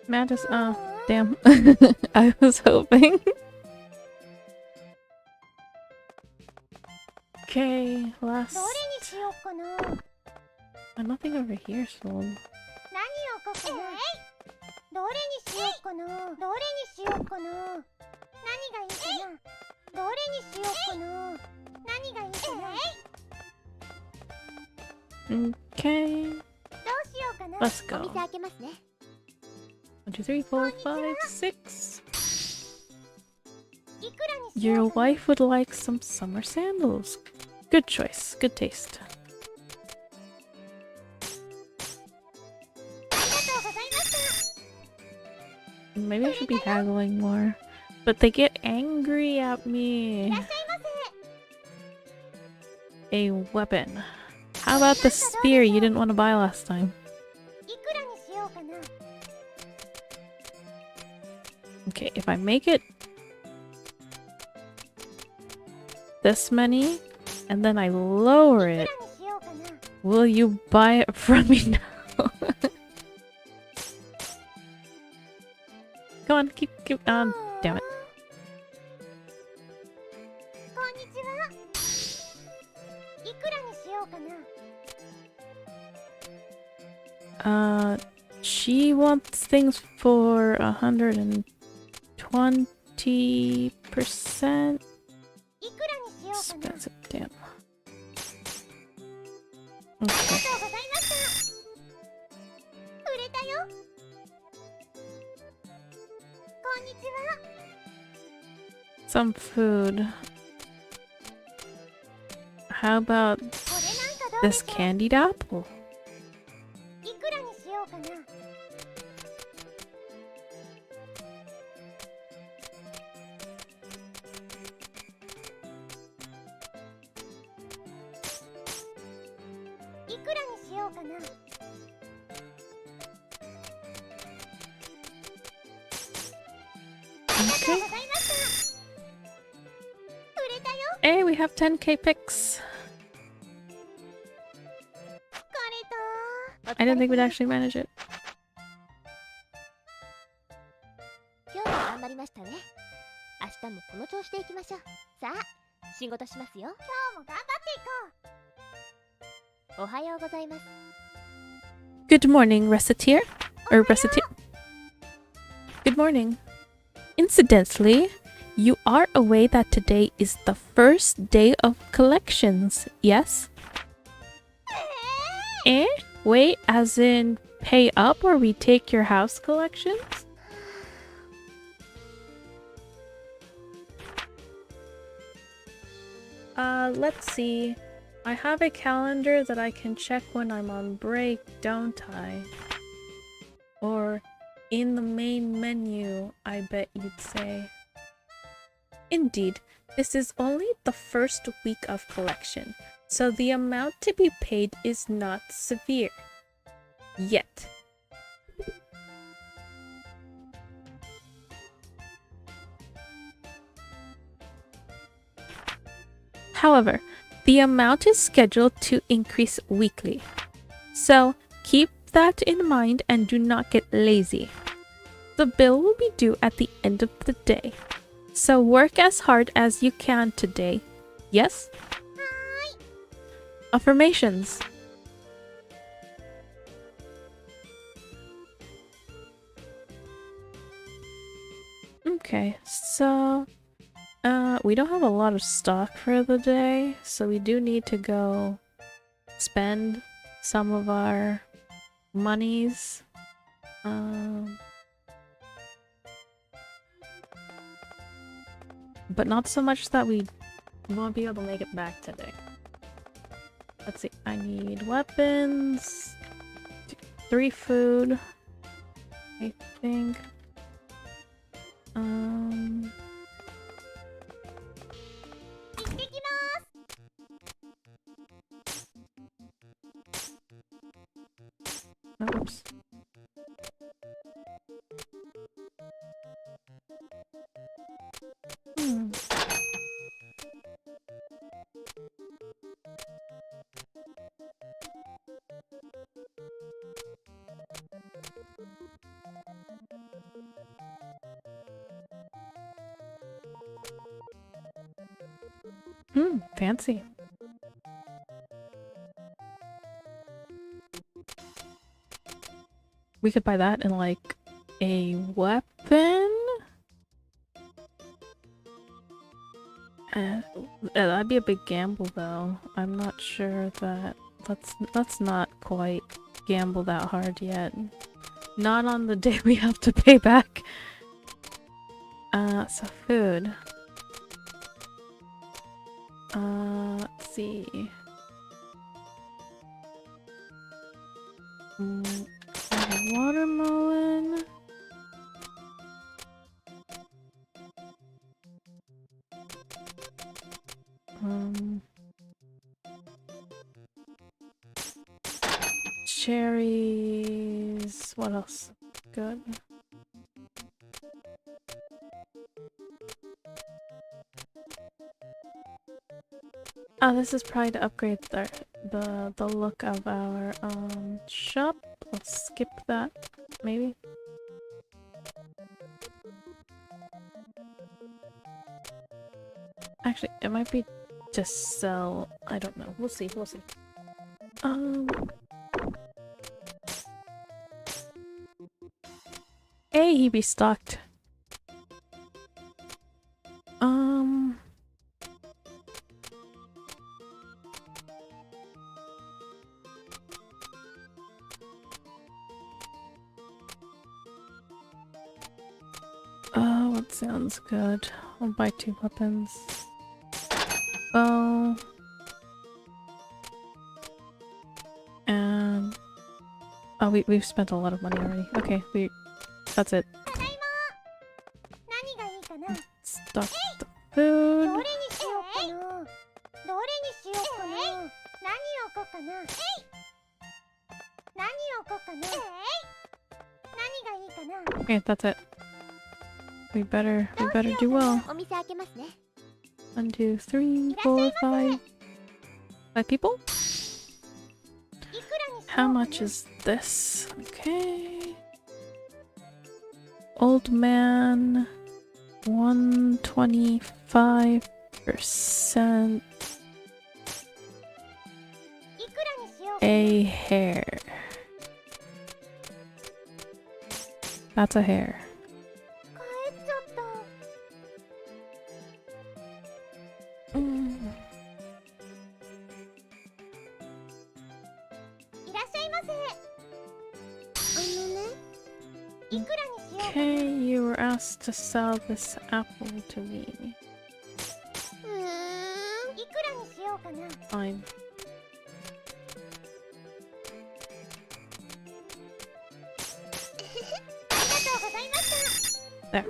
Speaker 1: Mantis, oh, damn. I was hoping. Okay, last. Oh, nothing over here sold. Okay. Let's go. 1, 2, 3, 4, 5, 6. Your wife would like some summer sandals. Good choice. Good taste. Maybe I should be haggling more. But they get angry at me. A weapon. How about the spear you didn't want to buy last time? Okay, if I make it this many and then I lower it, will you buy it from me now? Come on, keep on. Damn it. She wants things for 120%. Expensive, damn. Okay. Some food. How about this candied apple? Okay. Hey, we have 10k picks. I didn't think we'd actually manage it. Good morning, Recettear. Or Recettear. Good morning. Incidentally, you are aware that today is the first day of collections, yes? Eh? Wait, as in pay up or we take your house collections? Let's see. I have a calendar that I can check when I'm on break, don't I? Or in the main menu, I bet you'd say. Indeed, this is only the first week of collection, so the amount to be paid is not severe. Yet. However, the amount is scheduled to increase weekly. So keep that in mind and do not get lazy. The bill will be due at the end of the day. So work as hard as you can today. Yes? Affirmations. Okay, so we don't have a lot of stock for the day, so we do need to go spend some of our monies. But not so much that we won't be able to make it back today. Let's see. I need weapons, 3 food, I think. Oops. Fancy. We could buy that and like a weapon. That'd be a big gamble though. I'm not sure that let's not quite gamble that hard yet. Not on the day we have to pay back. So food. Let's see. Watermelon. Cherries. What else? Good. Oh, this is probably to upgrade the look of our shop. Let's skip that, maybe. Actually, it might be to sell. I don't know. We'll see. We'll see. Hey, he be stocked. What sounds good? I'll buy 2 weapons. Bow. And oh, we've spent a lot of money already. Okay, that's it. Stock the food. Okay, that's it. We better do well. 1, 2, 3, 4, 5. 5 people? How much is this? Okay. Old man. 125%. A hair. That's a hair. Okay, you were asked to sell this apple to me. Fine. There.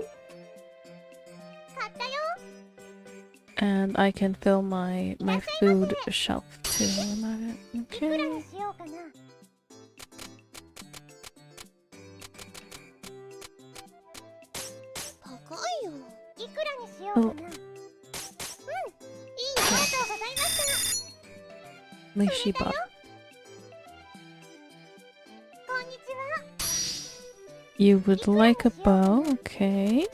Speaker 1: And I can fill my food shelf too. Okay. Oh. At least she bought. You would like a bow, okay.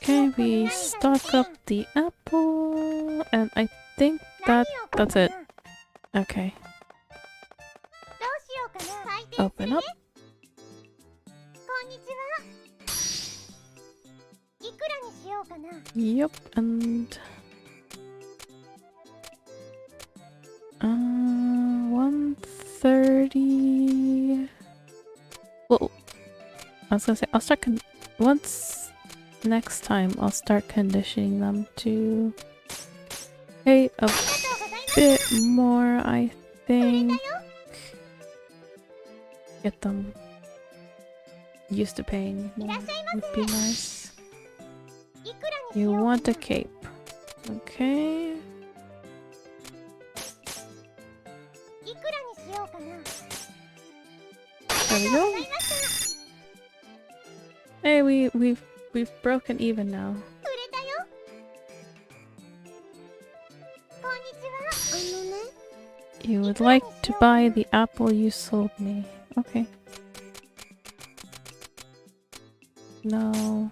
Speaker 1: Okay, we stock up the apple, and I think that's it. Okay. Open up. Yep, and I was gonna say, I'll start once next time, I'll start conditioning them to pay a bit more, I think. Get them used to paying more would be nice. You want a cape. Okay. There we go. Hey, we've broken even now. You would like to buy the apple you sold me. Okay. No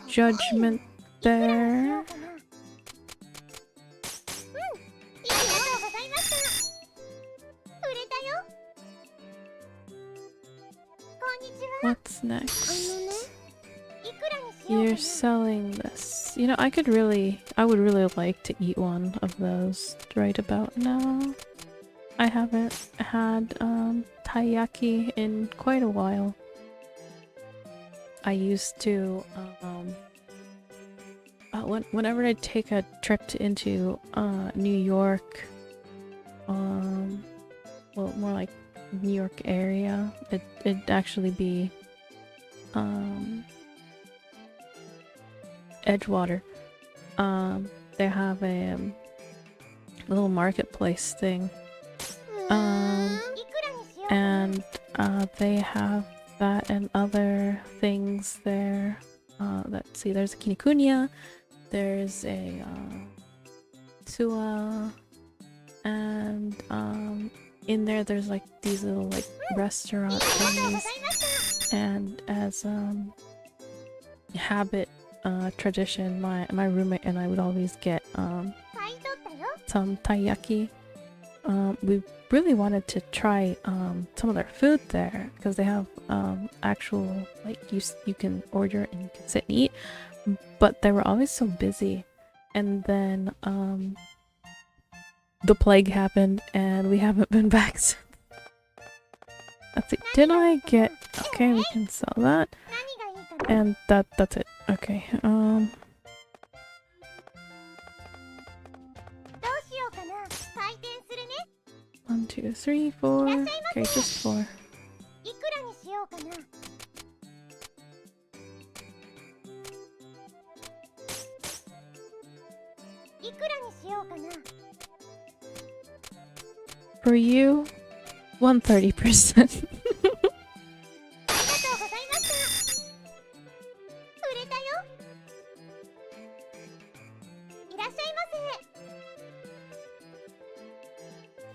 Speaker 1: judgment there. What's next? You're selling this. You know, I would really like to eat one of those right about now. I haven't had taiyaki in quite a while. I used to whenever I take a trip into New York, well, more like New York area, it'd actually be Edgewater. They have a little marketplace thing, and they have that and other things there. Let's see, there's a Kinikunya, there's a Sua, and in there's like these little like restaurant thingies, and as habit tradition, my roommate and I would always get some taiyaki. We really wanted to try some of their food there because they have actual, like, you can order and you can sit and eat, but they were always so busy. And then the plague happened and we haven't been back since. Let's see, did I get... Okay, we can sell that. And that's it. Okay, 1, 2, 3, 4. Okay, just 4. For you, 130%.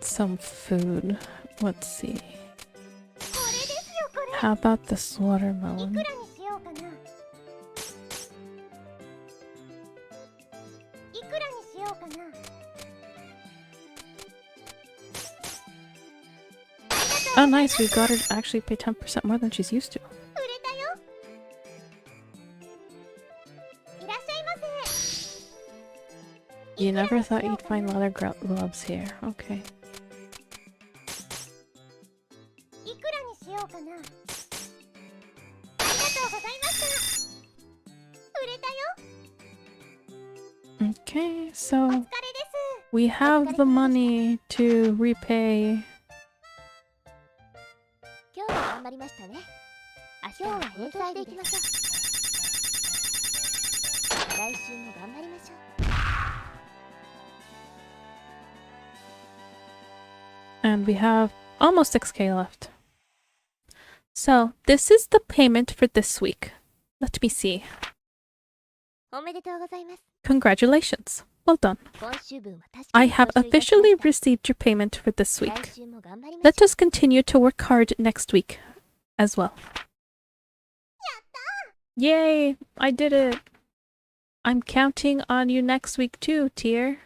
Speaker 1: Some food. Let's see. How about this watermelon? Oh nice, we got her to actually pay 10% more than she's used to. You never thought you'd find leather gloves here. Okay. Okay, so we have the money to repay. And we have almost 6k left. So this is the payment for this week. Let me see. Congratulations. Well done. I have officially received your payment for this week. Let us continue to work hard next week as well. Yay! I did it! I'm counting on you next week too, Tier.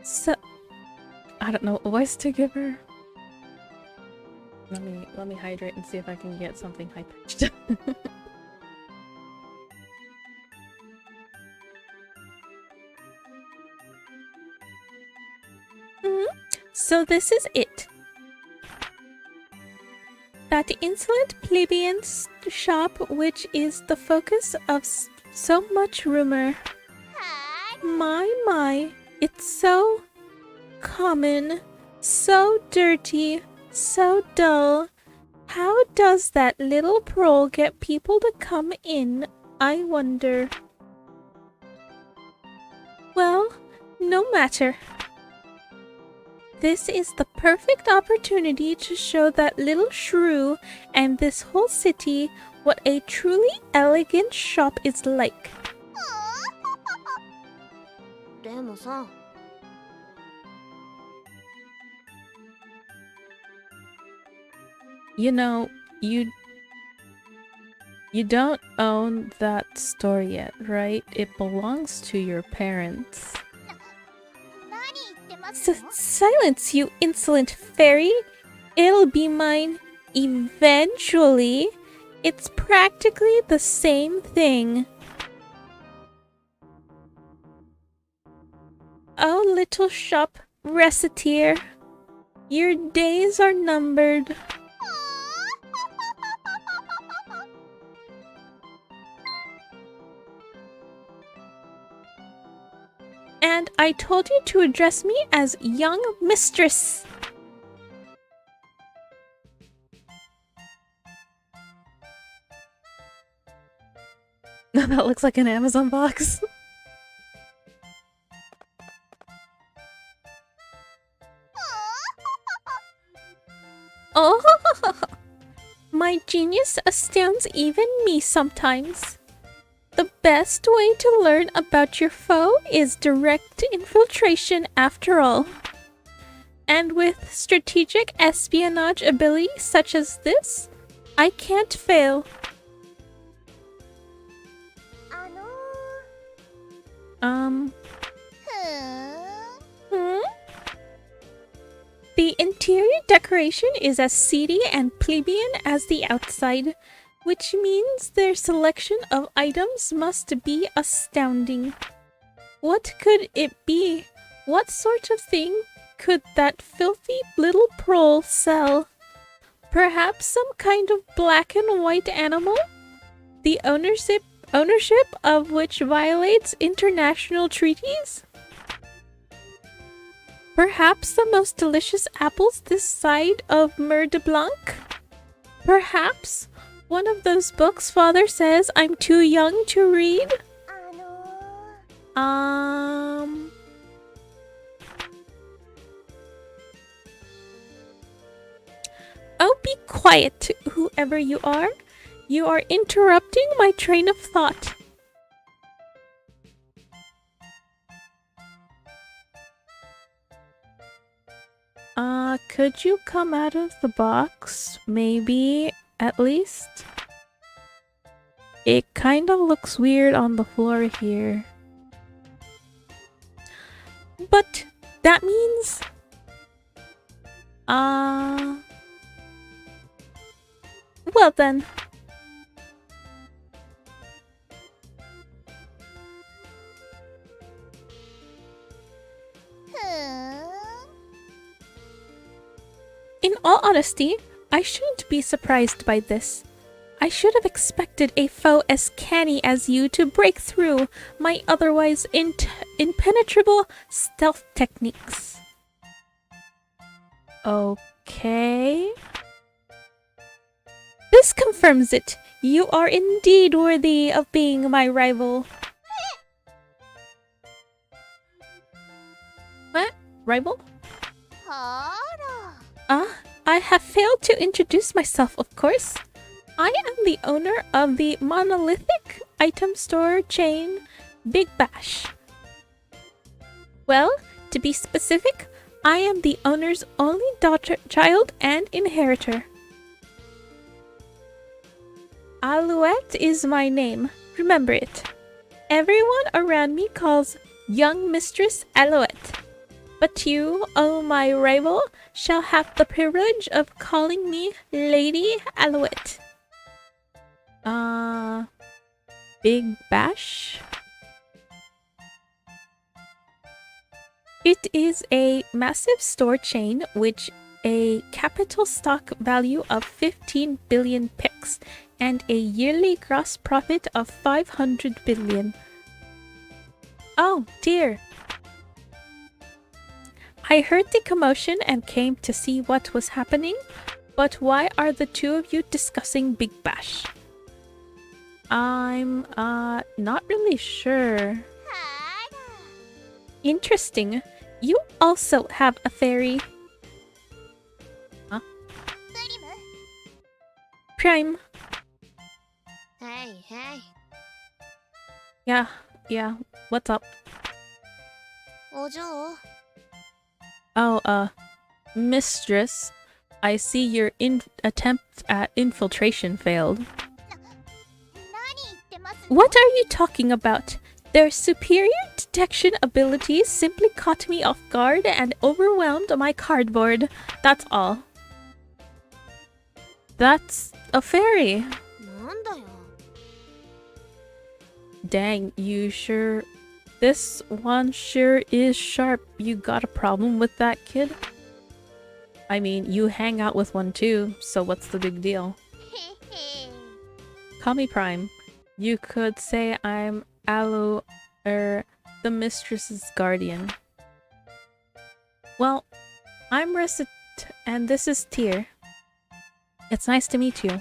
Speaker 1: So, I don't know what voice to give her. Let me hydrate and see if I can get something high pitched. So this is it. That insolent plebeian shop which is the focus of so much rumor. My, it's so common, so dirty, so dull. How does that little prole get people to come in, I wonder? Well, no matter. This is the perfect opportunity to show that little shrew and this whole city what a truly elegant shop is like. You know, you don't own that store yet, right? It belongs to your parents. Silence, you insolent fairy! It'll be mine eventually. It's practically the same thing. Oh, little shop, Recettear, your days are numbered. And I told you to address me as young mistress. That looks like an Amazon box. Oh, my genius astounds even me sometimes. The best way to learn about your foe is direct infiltration after all. And with strategic espionage ability such as this, I can't fail. The interior decoration is as seedy and plebeian as the outside, which means their selection of items must be astounding. What could it be? What sort of thing could that filthy little prole sell? Perhaps some kind of black and white animal? The ownership of which violates international treaties? Perhaps the most delicious apples this side of Mer de Blanc? Perhaps one of those books Father says I'm too young to read? Oh, be quiet, whoever you are. You are interrupting my train of thought. Could you come out of the box? Maybe, at least? It kind of looks weird on the floor here. But that means... Well then. In all honesty, I shouldn't be surprised by this. I should have expected a foe as canny as you to break through my otherwise impenetrable stealth techniques. Okay. This confirms it. You are indeed worthy of being my rival. What? Rival? I have failed to introduce myself, of course. I am the owner of the monolithic item store chain Big Bash. Well, to be specific, I am the owner's only child and inheritor. Alouette is my name. Remember it. Everyone around me calls young Mistress Alouette. but you, oh my rival, shall have the privilege of calling me Lady Alouette. Big Bash? It is a massive store chain which a capital stock value of 15 billion pix and a yearly gross profit of 500 billion. Oh dear. I heard the commotion and came to see what was happening, but why are the two of you discussing Big Bash? I'm not really sure. Interesting. You also have a fairy. Huh? Prime.
Speaker 2: Hey.
Speaker 1: Yeah. What's up?
Speaker 2: Ojo.
Speaker 1: Oh, mistress. I see your attempt at infiltration failed. What are you talking about? Their superior detection abilities simply caught me off guard and overwhelmed my cardboard. That's all. That's a fairy. Dang, you sure... This one sure is sharp. You got a problem with that, kid? I mean, you hang out with one too, so what's the big deal? Call me Prime. You could say I'm the mistress's guardian. Well, I'm Recettear, and this is Tear. It's nice to meet you.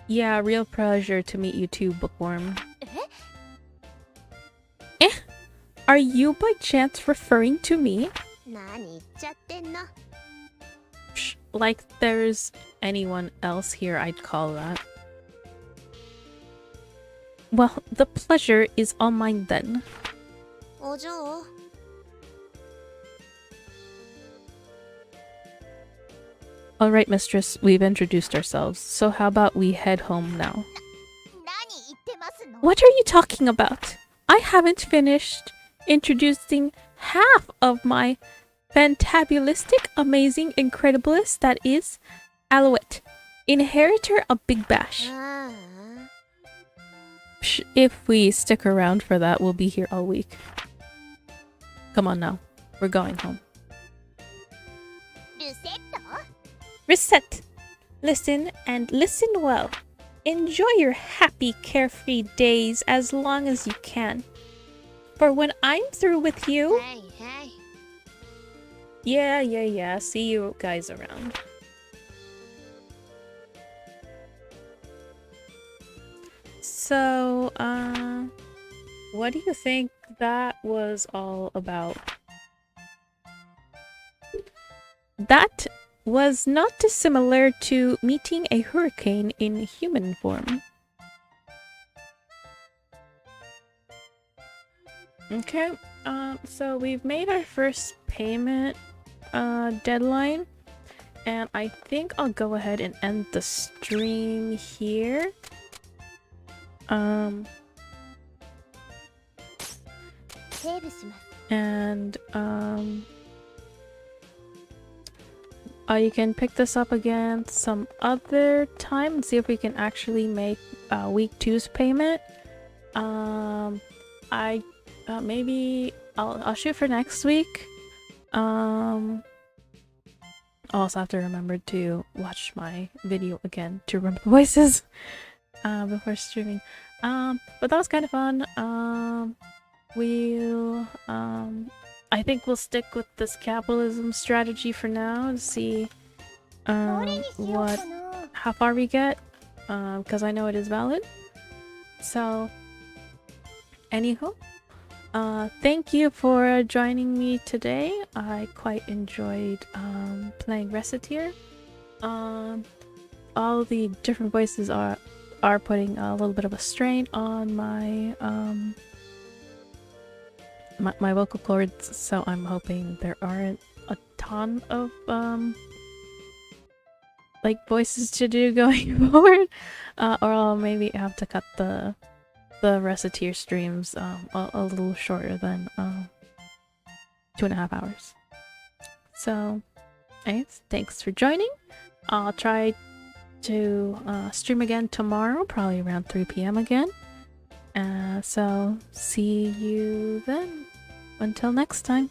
Speaker 1: Yeah, real pleasure to meet you too, Bookworm. Are you by chance referring to me? Psh, like there's anyone else here I'd call that. Well, the pleasure is all mine then.
Speaker 2: Ojo.
Speaker 1: Alright, mistress, we've introduced ourselves, so how about we head home now? What are you talking about? I haven't finished introducing half of my fantabulistic, amazing, incrediblest that is Alouette, inheritor of Big Bash. Psh, if we stick around for that, we'll be here all week. Come on now, we're going home. Reset! Listen and listen well. Enjoy your happy, carefree days as long as you can. For when I'm through with you...
Speaker 2: Hey.
Speaker 1: Yeah. See you guys around. So, what do you think that was all about? That was not dissimilar to meeting a hurricane in human form. Okay, so we've made our first payment deadline, and I think I'll go ahead and end the stream here. You can pick this up again some other time and see if we can actually make week 2's payment. Maybe I'll shoot for next week. I'll also have to remember to watch my video again to remember the voices before streaming. But that was kind of fun. I think we'll stick with this capitalism strategy for now to see how far we get, because I know it is valid. So, anywho, thank you for joining me today. I quite enjoyed playing Recettear. All the different voices are putting a little bit of a strain on my my vocal cords, so I'm hoping there aren't a ton of like voices to do going forward, or I'll maybe have to cut the the Recettear streams a little shorter than 2.5 hours. So, anyways, thanks for joining. I'll try to stream again tomorrow, probably around 3 p.m. again. So, see you then. Until next time.